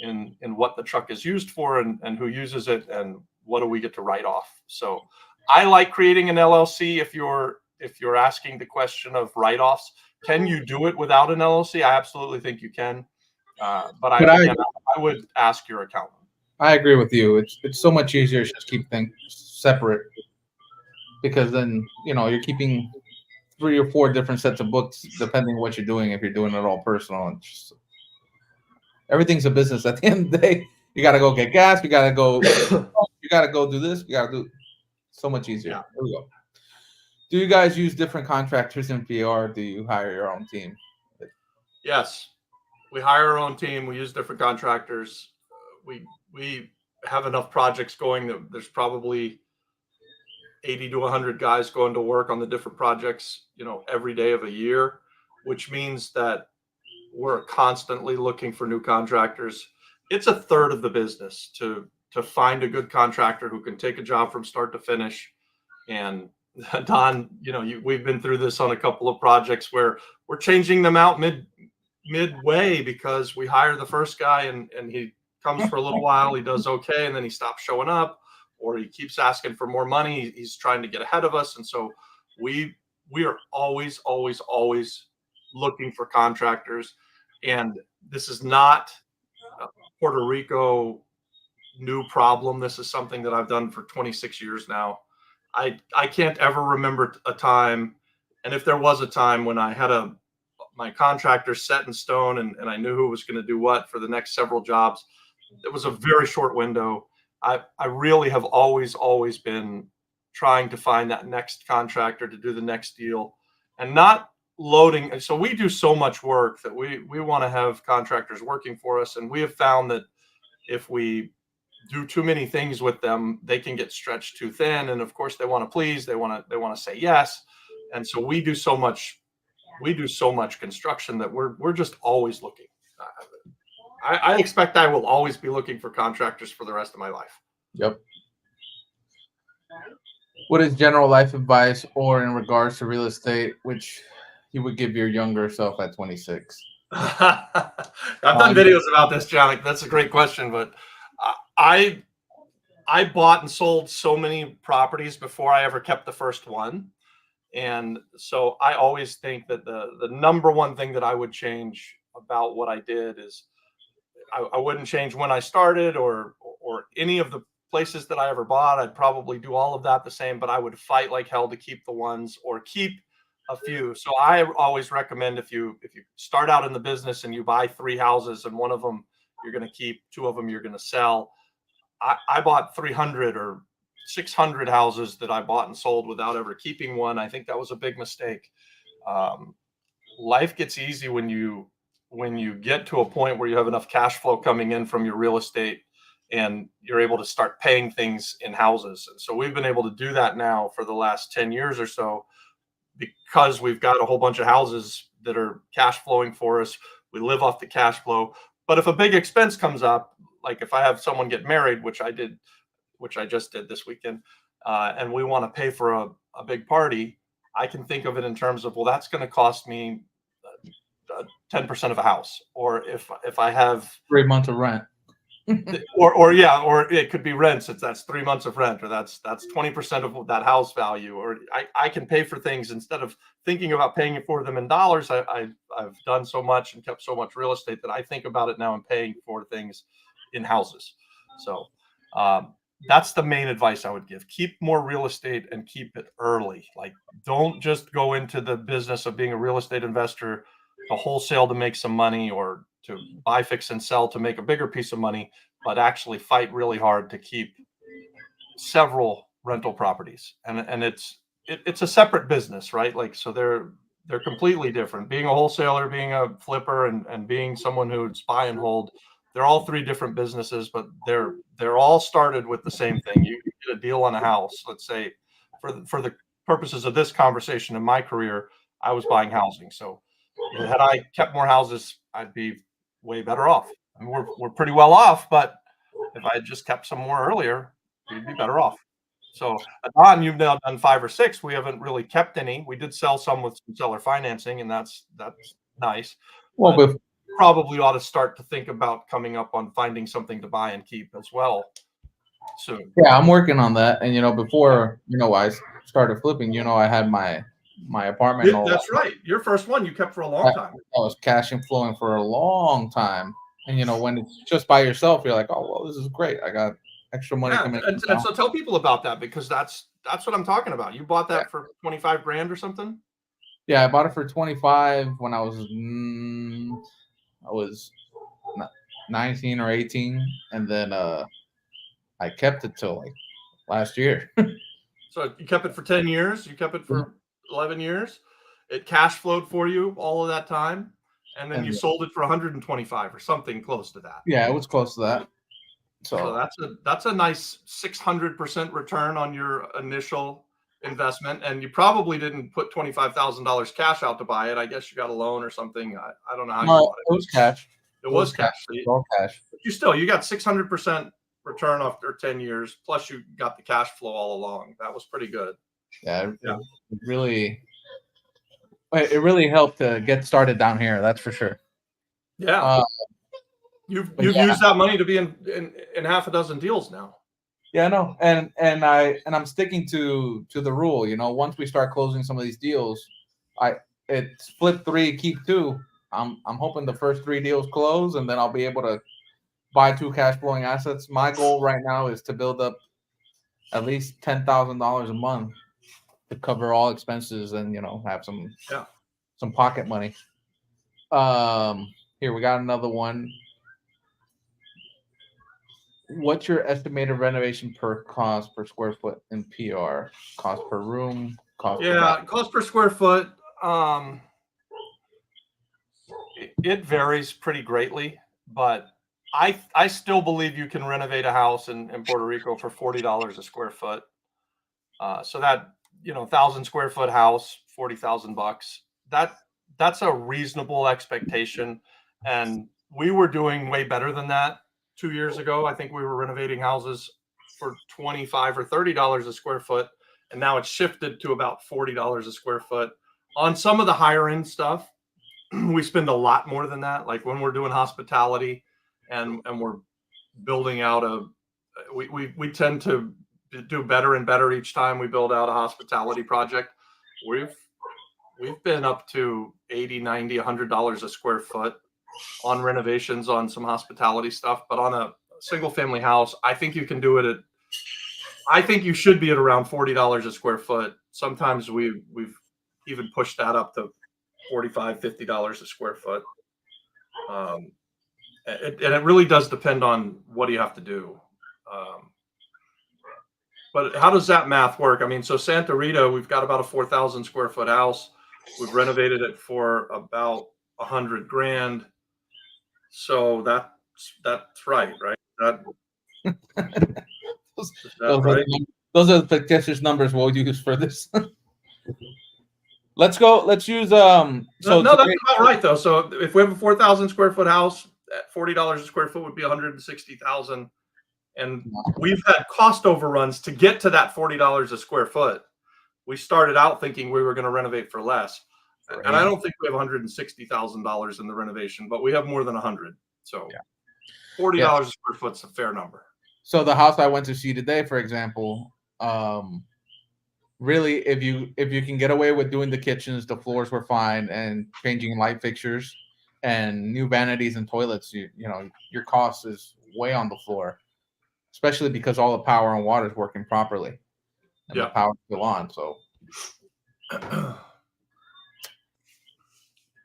in what the truck is used for and who uses it and what do we get to write off. So I like creating an LLC. If you're asking the question of write-offs, can you do it without an LLC? I absolutely think you can. But I would ask your accountant. I agree with you. It's so much easier to just keep things separate, because then you're keeping 3 or 4 different sets of books depending on what you're doing. If you're doing it all personal, and everything's a business at the end of the day. You got to go get gas. You got to go. You got to go do this. You got to do so much easier. Yeah. There we go. Do you guys use different contractors in PR? Do you hire your own team? Yes, we hire our own team. We use different contractors. We have enough projects going that there's probably 80 to 100 guys going to work on the different projects, every day of a year, which means that we're constantly looking for new contractors. It's a third of the business to find a good contractor who can take a job from start to finish. And Don, we've been through this on a couple of projects where we're changing them out midway because we hire the first guy and he comes for a little while, he does okay, and then he stops showing up, or he keeps asking for more money. He's trying to get ahead of us. And so we are always looking for contractors. And this is not a Puerto Rico new problem. This is something that I've done for 26 years now. I can't ever remember a time, and if there was a time when I had my contractor set in stone and I knew who was going to do what for the next several jobs, it was a very short window. I really have always been trying to find that next contractor to do the next deal and not loading. And so we do so much work that we want to have contractors working for us. And we have found that if we do too many things with them, they can get stretched too thin. And of course they want to please, they want to say yes. And so we do so much construction that we're just always looking. I expect I will always be looking for contractors for the rest of my life. Yep. What is general life advice or in regards to real estate, which you would give your younger self at 26? I've done videos about this, John. That's a great question, but I bought and sold so many properties before I ever kept the first one. And so I always think that the number one thing that I would change about what I did is I wouldn't change when I started or any of the places that I ever bought. I'd probably do all of that the same, but I would fight like hell to keep the ones or keep a few. So I always recommend if you start out in the business and you buy 3 houses and one of them you're going to keep, 2 of them you're going to sell. I bought 300 or 600 houses that I bought and sold without ever keeping one. I think that was a big mistake. Life gets easy when you get to a point where you have enough cash flow coming in from your real estate and you're able to start paying things in houses. And so we've been able to do that now for the last 10 years or so because we've got a whole bunch of houses that are cash flowing for us. We live off the cash flow. But if a big expense comes up, like if I have someone get married, which I just did this weekend, and we want to pay for a big party, I can think of it in terms of, well, that's going to cost me 10% of a house. Or if I have 3 months of rent, or it could be rent, since that's 3 months of rent, or that's 20% of that house value, or I can pay for things instead of thinking about paying for them in dollars. I've done so much and kept so much real estate that I think about it now and paying for things in houses. So that's the main advice I would give. Keep more real estate and keep it early. Like, don't just go into the business of being a real estate investor to wholesale to make some money or to buy, fix, and sell to make a bigger piece of money, but actually fight really hard to keep several rental properties. And it's a separate business, right? Like, so they're completely different. Being a wholesaler, being a flipper, and being someone who's buy and hold, they're all 3 different businesses, but they're all started with the same thing. You get a deal on a house. Let's say for the purposes of this conversation in my career, I was buying housing. So had I kept more houses, I'd be way better off. I mean, we're pretty well off, but if I had just kept some more earlier, we'd be better off. So Don, you've now done 5 or 6. We haven't really kept any. We did sell some with some seller financing, and that's nice. Well, probably ought to start to think about coming up on finding something to buy and keep as well soon. Yeah, I'm working on that. And before I started flipping, I had my apartment. Yeah, that's right. Your first one you kept for a long time. I was cash and flowing for a long time. And when it's just by yourself, you're like, oh well, this is great. I got extra money coming in. And so tell people about that, because that's what I'm talking about. You bought that for 25 grand or something? Yeah, I bought it for 25 when I was 19 or 18, and then I kept it till like last year. So you kept it for 10 years. You kept it for 11 years. It cash flowed for you all of that time, and then you sold it for 125 or something close to that. Yeah, it was close to that. So that's a nice 600% return on your initial investment, and you probably didn't put $25,000 cash out to buy it. I guess you got a loan or something. I don't know how you bought it. It was cash. It was cash. All cash. But you got 600% return after 10 years. Plus, you got the cash flow all along. That was pretty good. Yeah. It really helped to get started down here. That's for sure. Yeah. You've used that money to be in half a dozen deals now. Yeah, no, and I'm sticking to the rule. Once we start closing some of these deals, it's flip 3, keep 2. I'm hoping the first 3 deals close, and then I'll be able to buy 2 cash flowing assets. My goal right now is to build up at least $10,000 a month to cover all expenses and have some pocket money. Here we got another one. What's your estimated renovation cost per square foot in PR? Cost per room? Cost per square foot. It varies pretty greatly, but I still believe you can renovate a house in Puerto Rico for $40 a square foot. So that 1,000 square foot house, $40,000. That's a reasonable expectation, and we were doing way better than that 2 years ago. I think we were renovating houses for $25 or $30 a square foot, and now it's shifted to about $40 a square foot. On some of the higher end stuff, we spend a lot more than that. Like when we're doing hospitality and we're building out we tend to do better and better each time we build out a hospitality project. We've been up to $80, $90, $100 a square foot on renovations on some hospitality stuff, but on a single family house, I think you can do it I think you should be at around $40 a square foot. Sometimes we've even pushed that up to $45, $50 a square foot. And it really does depend on what do you have to do. But how does that math work? I mean, so Santa Rita, we've got about a 4,000 square foot house. We've renovated it for about 100 grand. So that's right? Those are the fictitious numbers we'll use for this. Let's use no, that's about right though. So if we have a 4,000 square foot house at $40 a square foot would be 160,000. And we've had cost overruns to get to that $40 a square foot. We started out thinking we were going to renovate for less. Right. And I don't think we have $160,000 in the renovation, but we have more than 100. So $40 a square foot's a fair number. So the house I went to see today, for example, really, if you can get away with doing the kitchens, the floors were fine, and changing light fixtures and new vanities and toilets, your cost is way on the floor, especially because all the power and water is working properly, and the power is still on. So,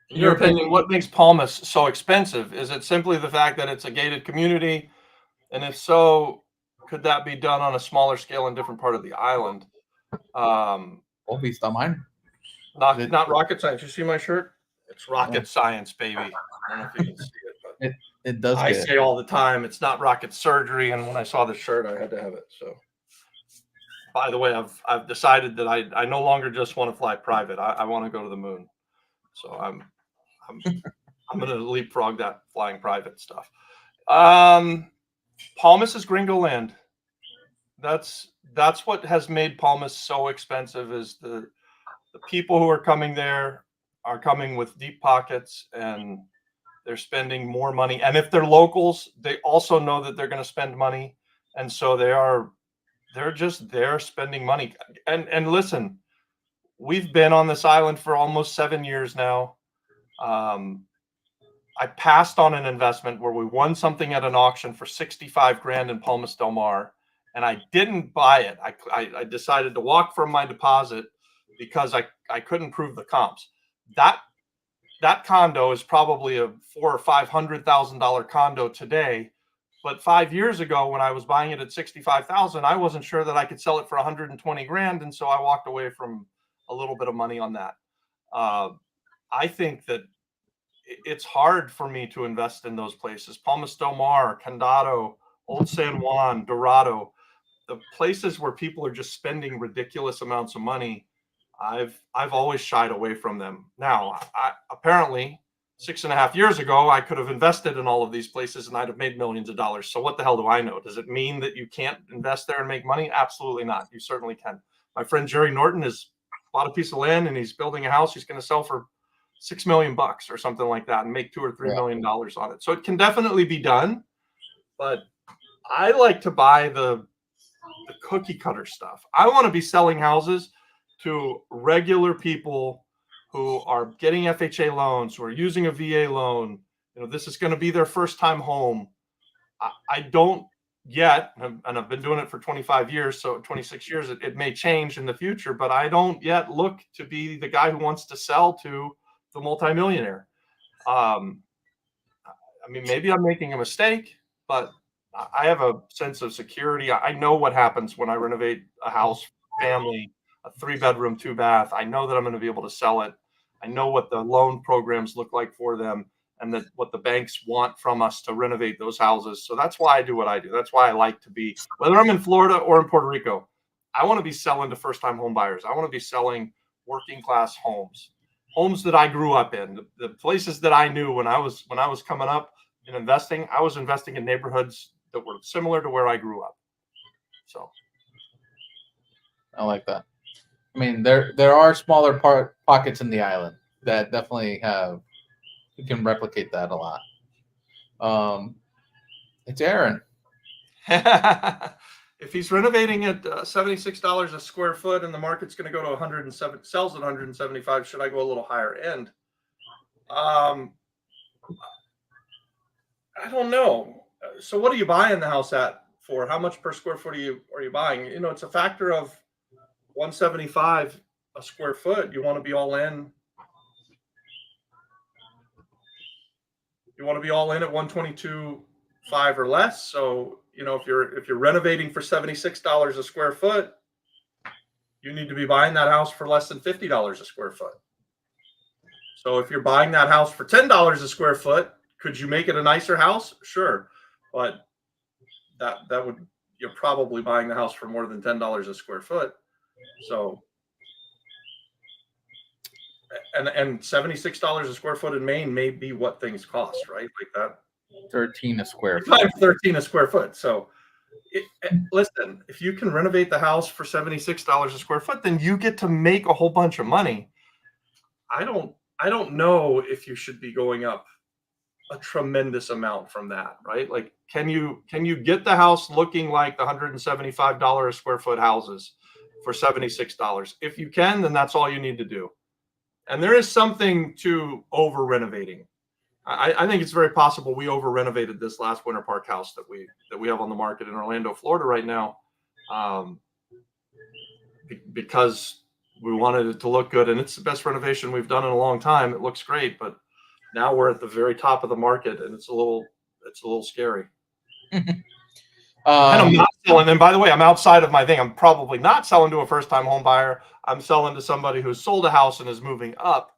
in your opinion, what makes Palmas so expensive? Is it simply the fact that it's a gated community? And if so, could that be done on a smaller scale in different part of the island? Obviously, mine. Not rocket science. You see my shirt? It's rocket science, baby. I don't know if you can see it, but it does. I say all the time, it's not rocket surgery. And when I saw the shirt, I had to have it. So, by the way, I've decided that I no longer just want to fly private. I want to go to the moon. So I'm going to leapfrog that flying private stuff. Palmas is Gringo land. That's what has made Palmas so expensive, is the people who are coming there are coming with deep pockets, and They're spending more money. And if they're locals, they also know that they're going to spend money. And so they're just there spending money. And listen, we've been on this island for almost 7 years now. I passed on an investment where we won something at an auction for 65 grand in Palmas del Mar, and I didn't buy it. I decided to walk from my deposit because I couldn't prove the comps. That condo is probably a $400,000 or $500,000 condo today, but 5 years ago when I was buying it at 65,000, I wasn't sure that I could sell it for 120 grand, and so I walked away from a little bit of money on that. I think that it's hard for me to invest in those places. Palmas del Mar, Condado, Old San Juan, Dorado, the places where people are just spending ridiculous amounts of money. I've always shied away from them. Now, apparently 6.5 years ago, I could have invested in all of these places and I'd have made millions of dollars. So what the hell do I know? Does it mean that you can't invest there and make money? Absolutely not. You certainly can. My friend Jerry Norton has bought a piece of land and he's building a house. He's going to sell for $6 million or something like that and make $2 or $3 million on it. So it can definitely be done, but I like to buy the cookie cutter stuff. I want to be selling houses to regular people who are getting FHA loans, who are using a VA loan. You know, this is going to be their first time home. I don't yet, and I've been doing it for 25 years, so 26 years, it may change in the future, but I don't yet look to be the guy who wants to sell to the multimillionaire. I mean, maybe I'm making a mistake, but I have a sense of security. I know what happens when I renovate a house, family, a 3-bedroom, 2-bath. I know that I'm going to be able to sell it. I know what the loan programs look like for them and that what the banks want from us to renovate those houses. So that's why I do what I do. That's why I like to be, whether I'm in Florida or in Puerto Rico, I want to be selling to first-time home buyers. I want to be selling working-class homes that I grew up in, the places that I knew when I was coming up and investing. I was investing in neighborhoods that were similar to where I grew up. So I like that. I mean, there are smaller pockets in the island that definitely you can replicate that a lot. It's Aaron. If he's renovating at $76 a square foot and the market's going to go to 107, sells at 175, should I go a little higher end? I don't know. So what are you buying the house at for? How much per square foot are you buying? You know, it's a factor of 175 a square foot. You want to be all in. You want to be all in at 122.5 or less. So, you know, if you're renovating for $76 a square foot, you need to be buying that house for less than $50 a square foot. So if you're buying that house for $10 a square foot, could you make it a nicer house? Sure. But that would, you're probably buying the house for more than $10 a square foot. So, and $76 a square foot in Maine may be what things cost, right? Like that. 13 a square foot. 13 a square foot. So listen, if you can renovate the house for $76 a square foot, then you get to make a whole bunch of money. I don't know if you should be going up a tremendous amount from that, right? Like, can you get the house looking like the $175 a square foot houses for $76? If you can, then that's all you need to do. And there is something to over renovating. I think it's very possible we over renovated this last Winter Park house that we have on the market in Orlando, Florida right now, because we wanted it to look good, and it's the best renovation we've done in a long time. It looks great, but now we're at the very top of the market, and it's a little scary. And I'm not selling. And by the way, I'm outside of my thing. I'm probably not selling to a first-time home buyer. I'm selling to somebody who's sold a house and is moving up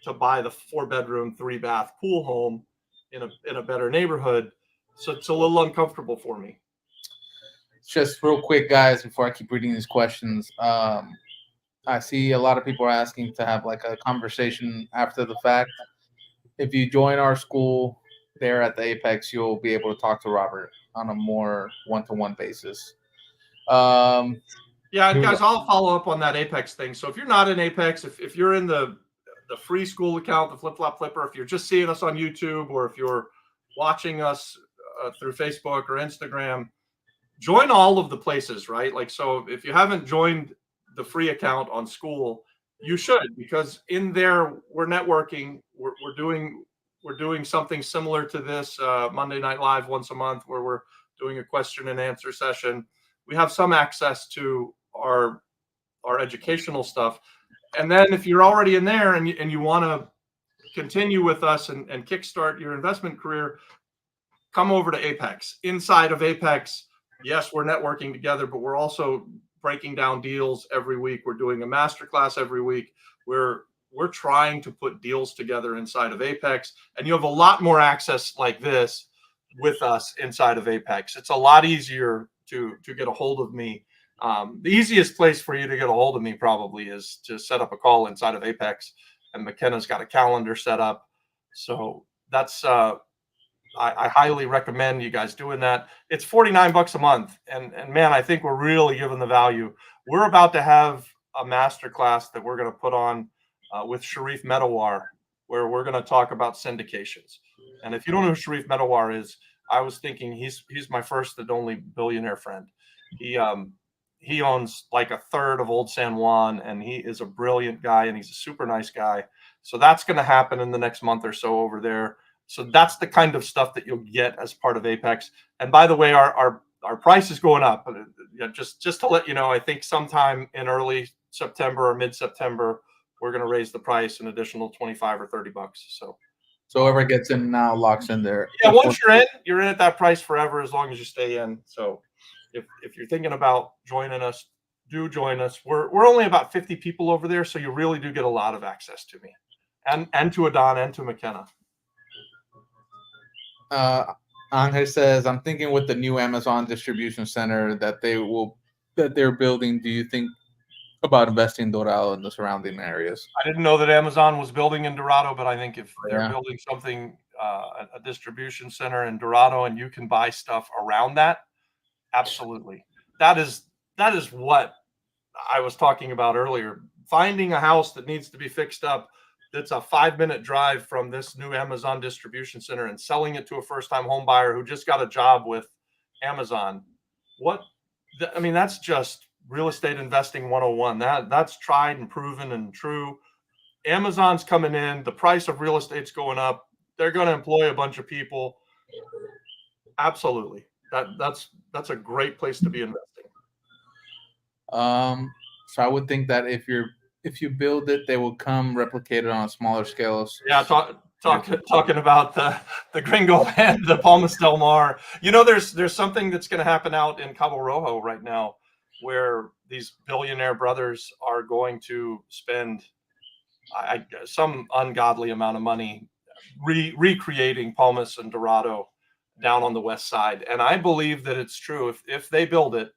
to buy the 4-bedroom, 3-bath pool home in a better neighborhood. So it's a little uncomfortable for me. Just real quick, guys, before I keep reading these questions, I see a lot of people are asking to have like a conversation after the fact. If you join our school there at the Apex, you'll be able to talk to Robert on a more one-to-one basis. Yeah, guys, I'll follow up on that Apex thing. So if you're not in Apex, if you're in the the free school account, the Flip Flop Flipper. If you're just seeing us on YouTube, or if you're watching us through Facebook or Instagram, join all of the places, right? Like, so if you haven't joined the free account on school, you should, because in there we're networking. We're doing something similar to this Monday Night Live once a month, where we're doing a question and answer session. We have some access to our educational stuff. And then if you're already in there and you want to continue with us and kickstart your investment career, come over to Apex. Inside of Apex, yes, we're networking together, but we're also breaking down deals every week. We're doing a masterclass every week. We're trying to put deals together inside of Apex, and you have a lot more access like this with us inside of Apex. It's a lot easier to get a hold of me. The easiest place for you to get a hold of me probably is to set up a call inside of Apex, and McKenna's got a calendar set up. So that's I highly recommend you guys doing that. It's $49 a month, and man, I think we're really giving the value. We're about to have a masterclass that we're going to put on with Sharif Medawar, where we're going to talk about syndications. And if you don't know who Sharif Medawar is, I was thinking he's my first and only billionaire friend. He owns like a third of Old San Juan, and he is a brilliant guy, and he's a super nice guy. So that's going to happen in the next month or so over there. So that's the kind of stuff that you'll get as part of Apex. And by the way, our price is going up. Just to let you know, I think sometime in early September or mid-September, we're going to raise the price an additional $25 or $30. So whoever gets in now locks in there. Yeah, once you're in at that price forever, as long as you stay in. So if you're thinking about joining us, do join us. We're only about 50 people over there, so you really do get a lot of access to me, and to Adon and to McKenna. Angel says, I'm thinking with the new Amazon distribution center that they're building, do you think about investing in Dorado and the surrounding areas? I didn't know that Amazon was building in Dorado, but I think if they're building something, a distribution center in Dorado, and you can buy stuff around that, absolutely. That is what I was talking about earlier. Finding a house that needs to be fixed up, that's a 5-minute drive from this new Amazon distribution center, and selling it to a first-time home buyer who just got a job with Amazon. That's just real estate investing 101. That's tried and proven and true. Amazon's coming in. The price of real estate's going up. They're going to employ a bunch of people. Absolutely. That's a great place to be investing. So I would think that if you build it, they will come replicated on smaller scales. Yeah, talking about the Gringo and the Palmas Del Mar. There's something that's going to happen out in Cabo Rojo right now, where these billionaire brothers are going to spend some ungodly amount of money recreating Palmas and Dorado down on the west side. And I believe that it's true. If they build it,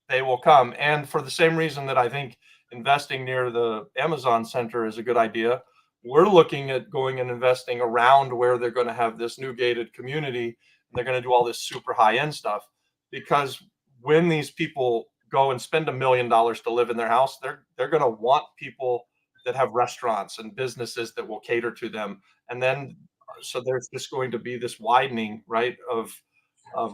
they will come. And for the same reason that I think investing near the Amazon Center is a good idea, we're looking at going and investing around where they're going to have this new gated community, and they're going to do all this super high-end stuff. Because when these people go and spend $1 million to live in their house, they're going to want people that have restaurants and businesses that will cater to them. And then so there's just going to be this widening, right, of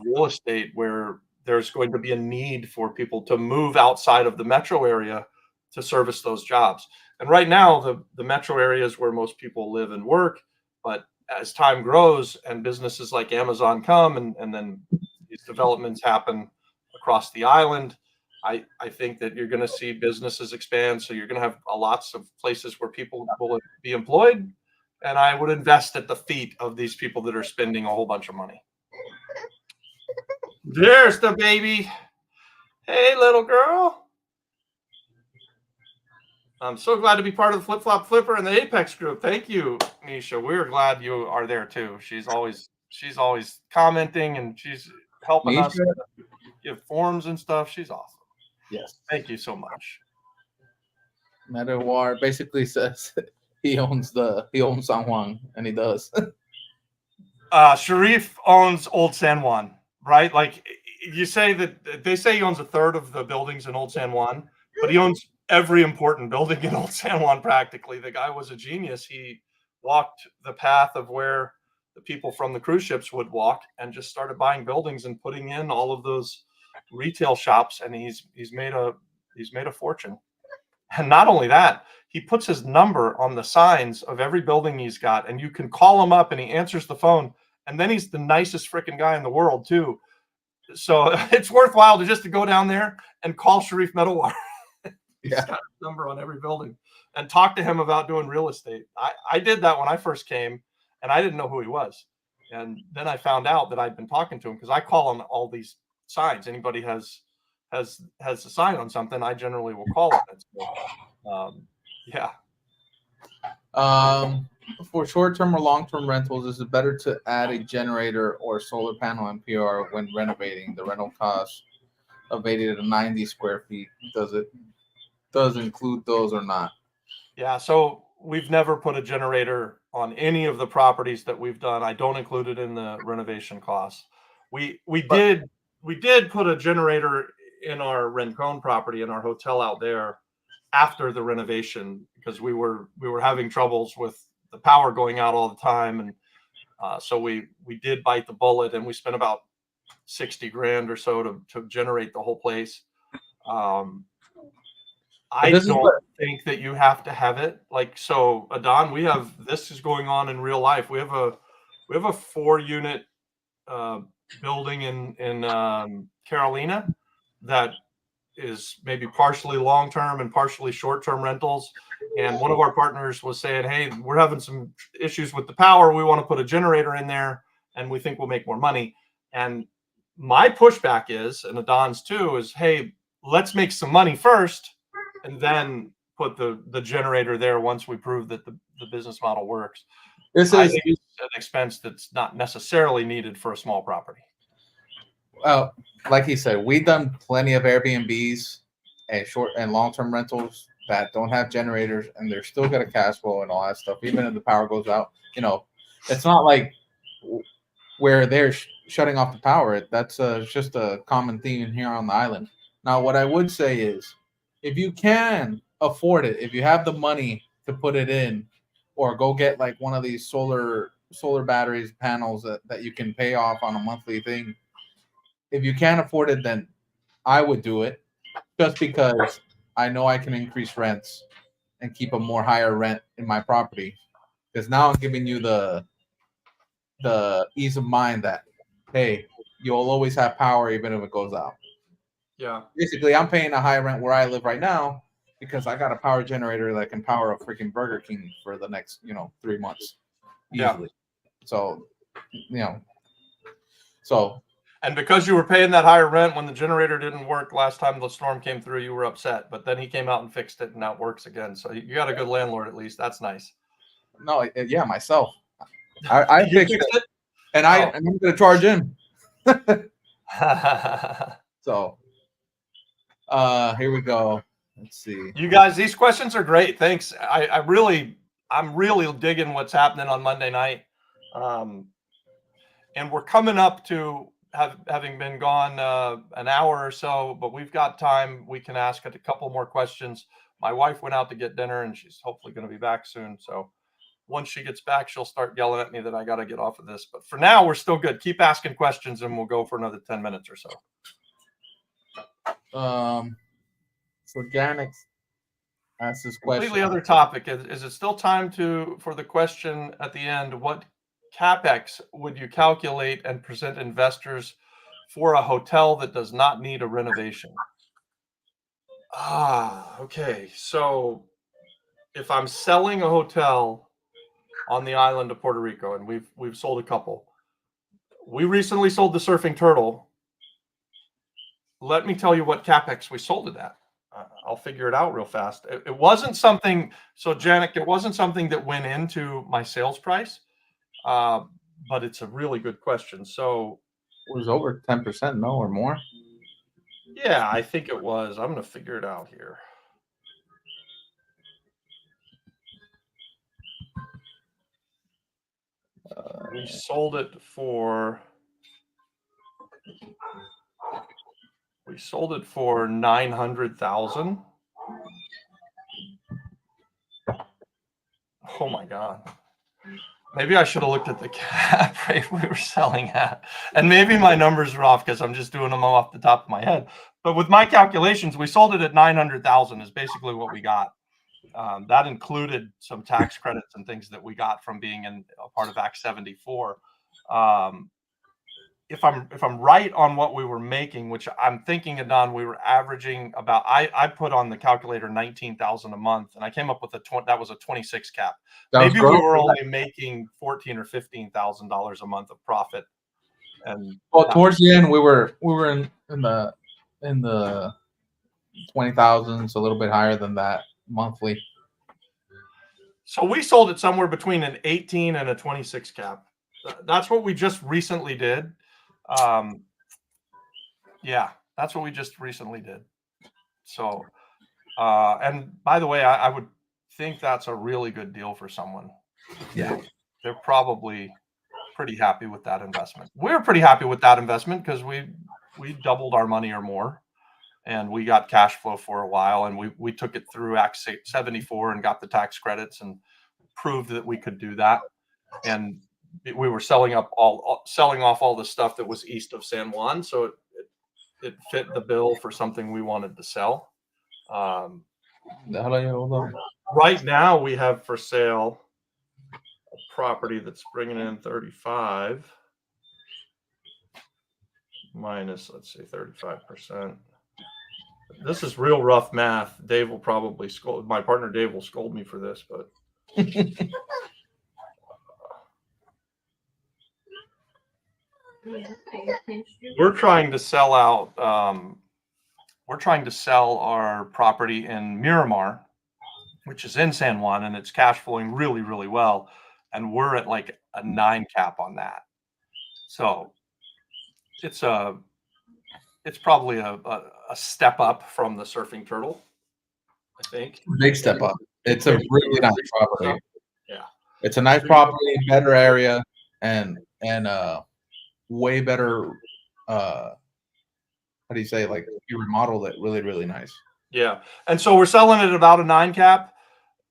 real estate, where there's going to be a need for people to move outside of the metro area to service those jobs. And right now, the metro area is where most people live and work. But as time grows and businesses like Amazon come, and then these developments happen across the island, I think that you're going to see businesses expand. So you're going to have lots of places where people will be employed. And I would invest at the feet of these people that are spending a whole bunch of money. There's the baby. Hey, little girl. I'm so glad to be part of the Flip Flop Flipper and the Apex group. Thank you, Nisha. We're glad you are there too. She's always commenting, and she's helping us give forms and stuff. She's awesome. Yes. Thank you so much. Medawar basically says he owns San Juan, and he does. Sharif owns Old San Juan, right? Like, you say that they say he owns a third of the buildings in Old San Juan, but he owns every important building in Old San Juan practically. The guy was a genius. He walked the path of where the people from the cruise ships would walk and just started buying buildings and putting in all of those retail shops, and he's made a fortune. And not only that, he puts his number on the signs of every building he's got, and you can call him up and he answers the phone. And then he's the nicest freaking guy in the world too. So it's worthwhile to go down there and call Sharif Medawar. He's got his number on every building and talk to him about doing real estate. I did that when I first came, and I didn't know who he was. And then I found out that I'd been talking to him because I call on all these signs. Anybody has a sign on something, I generally will call it. So, yeah. For short-term or long-term rentals, is it better to add a generator or solar panel NPR when renovating? The rental cost of 80 to 90 square feet, does include those or not? Yeah, so we've never put a generator on any of the properties that we've done. I don't include it in the renovation costs. We did put a generator in our Rincon property in our hotel out there after the renovation because we were having troubles with the power going out all the time, and so we did bite the bullet, and we spent about 60 grand or so to generate the whole place. I don't think that you have to have it. Like, so Adon, this is going on in real life. We have a 4-unit building in Carolina that is maybe partially long-term and partially short-term rentals. And one of our partners was saying, hey, we're having some issues with the power. We want to put a generator in there and we think we'll make more money. And my pushback is, and Adon's too, is, hey, let's make some money first and then put the generator there once we prove that the business model works. I think it's an expense that's not necessarily needed for a small property. Well, like he said, we've done plenty of Airbnbs and short and long-term rentals that don't have generators, and they're still got a cash flow and all that stuff. Even if the power goes out, it's not like where they're shutting off the power. That's just a common theme here on the island. Now, what I would say is, if you can afford it, if you have the money to put it in, or go get like one of these solar batteries panels that you can pay off on a monthly thing. If you can't afford it, then I would do it just because I know I can increase rents and keep a more higher rent in my property. Because now I'm giving you the ease of mind that, hey, you'll always have power even if it goes out. Yeah. Basically, I'm paying a high rent where I live right now because I got a power generator that can power a freaking Burger King for the next, 3 months easily. Yeah. So, and because you were paying that higher rent when the generator didn't work last time the storm came through, you were upset. But then he came out and fixed it, and now it works again. So you got a good landlord at least. That's nice. No, yeah, myself. I fixed it, and I'm going to charge him. So, here we go. Let's see. You guys, these questions are great. Thanks. I'm really digging what's happening on Monday night. And we're coming up to having been gone an hour or so, but we've got time. We can ask a couple more questions. My wife went out to get dinner, and she's hopefully going to be back soon. So once she gets back, she'll start yelling at me that I got to get off of this. But for now, we're still good. Keep asking questions, and we'll go for another 10 minutes or so. So Janix asked this question. Completely other topic. Is it still time for the question at the end? What CapEx would you calculate and present investors for a hotel that does not need a renovation? Okay. So if I'm selling a hotel on the island of Puerto Rico, and we've sold a couple. We recently sold the Surfing Turtle. Let me tell you what CapEx we sold it at. I'll figure it out real fast. It wasn't something, so Janik, it wasn't something that went into my sales price, but it's a really good question. So it was over 10%, no, or more? Yeah, I think it was. I'm going to figure it out here. We sold it for $900,000. Oh my God. Maybe I should have looked at the cap rate we were selling at. And maybe my numbers are off because I'm just doing them off the top of my head. But with my calculations, we sold it at 900,000 is basically what we got. That included some tax credits and things that we got from being in a part of Act 74. If I'm right on what we were making, which I'm thinking, Adon, we were averaging about, I put on the calculator 19,000 a month, and I came up with that was a 26 cap. Maybe we were only making $14,000 or $15,000 a month of profit. And well, towards the end, we were in the 20,000s, a little bit higher than that monthly. So we sold it somewhere between an 18 and a 26 cap. That's what we just recently did. Yeah, that's what we just recently did. So, and by the way, I would think that's a really good deal for someone. Yeah, they're probably pretty happy with that investment. We're pretty happy with that investment because we doubled our money or more, and we got cash flow for a while, and we took it through Act 74 and got the tax credits and proved that we could do that. And we were selling off all the stuff that was east of San Juan, so it fit the bill for something we wanted to sell. Right now, we have for sale a property that's bringing in 35 minus, let's say, 35%. This is real rough math. Dave will probably scold. My partner Dave will scold me for this, but we're trying to sell out. We're trying to sell our property in Miramar, which is in San Juan, and it's cash flowing really, really well. And we're at like a 9 cap on that. So it's probably a step up from the Surfing Turtle, I think. Big step up. It's a really nice property. Yeah, it's a nice property, better area, and way better. How do you say? Like, you remodeled it really, really nice. Yeah, and so we're selling it at about a 9 cap,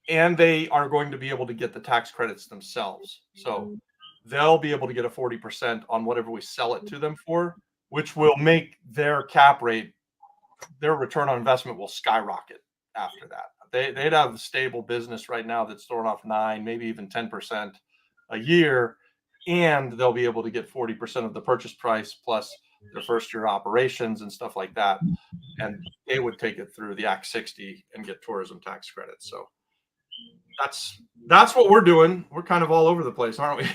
and they are going to be able to get the tax credits themselves. So they'll be able to get a 40% on whatever we sell it to them for, which will make their cap rate, their return on investment will skyrocket after that. They'd have a stable business right now that's throwing off 9, maybe even 10% a year, and they'll be able to get 40% of the purchase price plus their first year operations and stuff like that. And they would take it through the Act 60 and get tourism tax credits. So that's what we're doing. We're kind of all over the place, aren't we?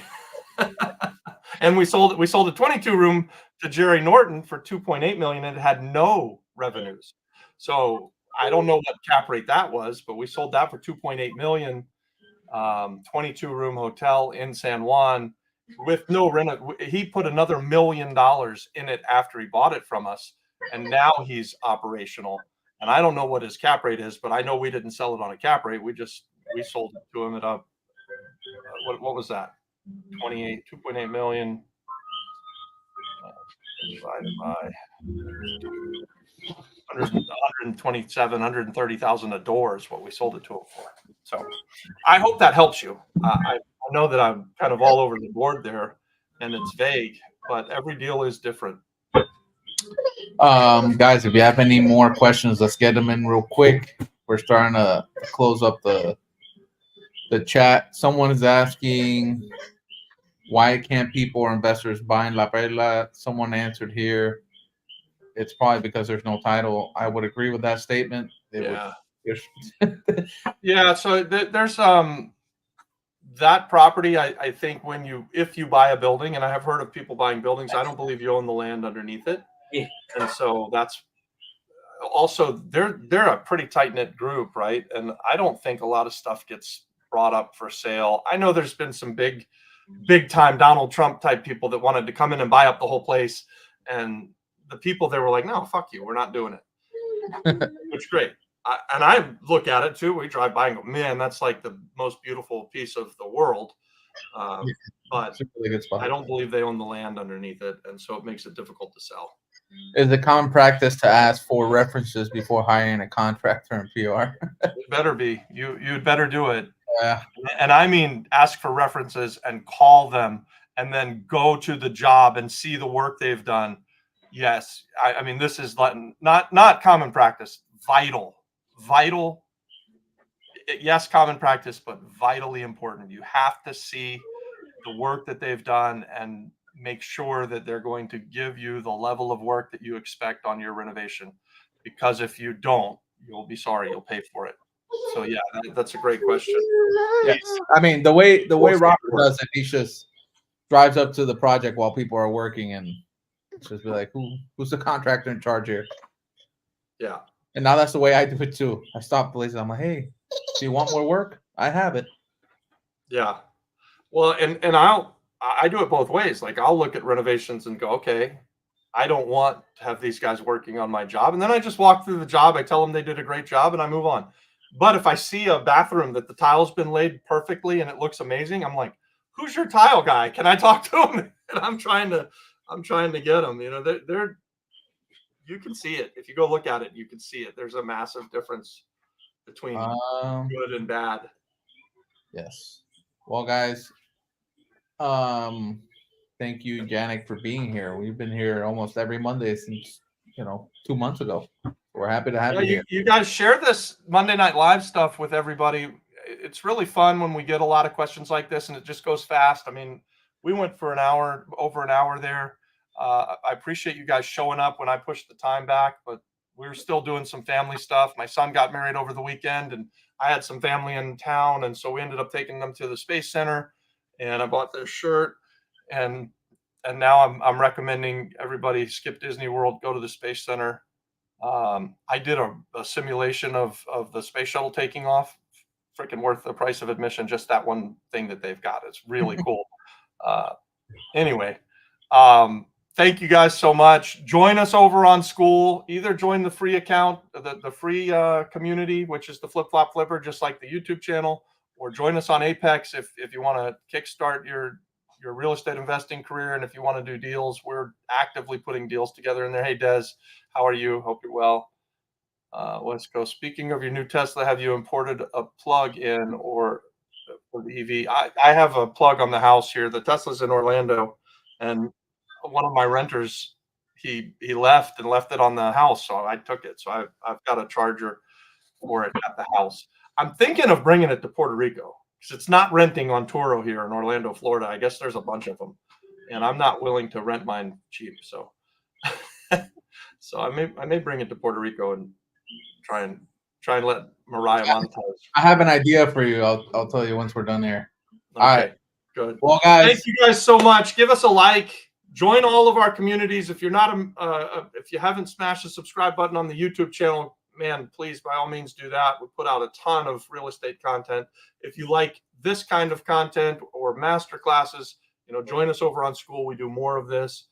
And we sold a 22 room to Jerry Norton for $2.8 million, and it had no revenues. So I don't know what cap rate that was, but we sold that for $2.8 million, 22 room hotel in San Juan with no rent. He put another $1 million in it after he bought it from us, and now he's operational. And I don't know what his cap rate is, but I know we didn't sell it on a cap rate. We sold it to him at a what was that? 2.8 million divided by 127, 130,000 a door is what we sold it to him for. So I hope that helps you. I know that I'm kind of all over the board there, and it's vague, but every deal is different. Guys, if you have any more questions, let's get them in real quick. We're starting to close up the chat. Someone is asking, why can't people or investors buy in La Perla? Someone answered here, it's probably because there's no title. I would agree with that statement. Yeah. Yeah. So there's that property. I think if you buy a building, and I have heard of people buying buildings, I don't believe you own the land underneath it. Yeah. And so that's also they're a pretty tight knit group, right? And I don't think a lot of stuff gets brought up for sale. I know there's been some big time Donald Trump type people that wanted to come in and buy up the whole place, and the people there were like, no, fuck you, we're not doing it. Which is great. And I look at it too. We drive by and go, man, that's like the most beautiful piece of the world. But it's a really good spot. I don't believe they own the land underneath it, and so it makes it difficult to sell. Is it common practice to ask for references before hiring a contractor and PR? It better be. You'd better do it. Yeah. And I mean, ask for references and call them, and then go to the job and see the work they've done. Yes, I mean, this is not common practice. Vital. Yes, common practice, but vitally important. You have to see the work that they've done and make sure that they're going to give you the level of work that you expect on your renovation. Because if you don't, you'll be sorry. You'll pay for it. So yeah, that's a great question. Yes. I mean, the way Robert does it, he just drives up to the project while people are working and just be like, who's the contractor in charge here? Yeah. And now that's the way I do it too. I stop places. I'm like, hey, do you want more work? I have it. Yeah. Well, and I do it both ways. Like, I'll look at renovations and go, okay, I don't want to have these guys working on my job. And then I just walk through the job. I tell them they did a great job and I move on. But if I see a bathroom that the tile's been laid perfectly and it looks amazing, I'm like, who's your tile guy? Can I talk to him? And I'm trying to get them. You know, they're you can see it. If you go look at it, you can see it. There's a massive difference between good and bad. Yes. Well, guys, thank you, Janik, for being here. We've been here almost every Monday since 2 months ago. We're happy to have you here. You guys share this Monday Night Live stuff with everybody. It's really fun when we get a lot of questions like this, and it just goes fast. I mean, we went for over an hour there. I appreciate you guys showing up when I pushed the time back, but we were still doing some family stuff. My son got married over the weekend, and I had some family in town, and so we ended up taking them to the Space Center, and I bought their shirt, and now I'm recommending everybody skip Disney World, go to the Space Center. I did a simulation of the space shuttle taking off. Freaking worth the price of admission. Just that one thing that they've got. It's really cool. Anyway, thank you guys so much. Join us over on School. Either join the free account, the free community, which is the Flip Flop Flipper, just like the YouTube channel, or join us on Apex if you want to kickstart your real estate investing career. And if you want to do deals, we're actively putting deals together in there. Hey, Des, how are you? Hope you're well. Let's go. Speaking of your new Tesla, have you imported a plug-in or for the EV? I have a plug on the house here. The Tesla's in Orlando, and one of my renters, he left it on the house, so I took it. So I've got a charger for it at the house. I'm thinking of bringing it to Puerto Rico because it's not renting on Turo here in Orlando, Florida. I guess there's a bunch of them, and I'm not willing to rent mine cheap. So, so I may bring it to Puerto Rico and try and let Mariah monetize. I have an idea for you. I'll tell you once we're done here. Okay, all right, good. Well, guys, thank you guys so much. Give us a like. Join all of our communities. If you're not if you haven't smashed the subscribe button on the YouTube channel, man, please by all means do that. We put out a ton of real estate content. If you like this kind of content or master classes, join us over on School. We do more of this.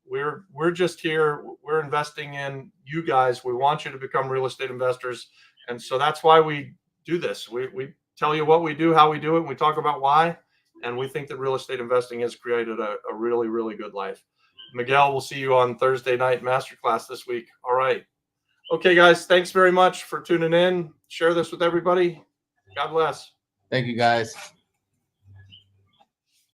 We're just here. We're investing in you guys. We want you to become real estate investors, and so that's why we do this. We tell you what we do, how we do it, and we talk about why. And we think that real estate investing has created a really, really good life. Miguel, we'll see you on Thursday night masterclass this week. All right. Okay, guys. Thanks very much for tuning in. Share this with everybody. God bless. Thank you, guys.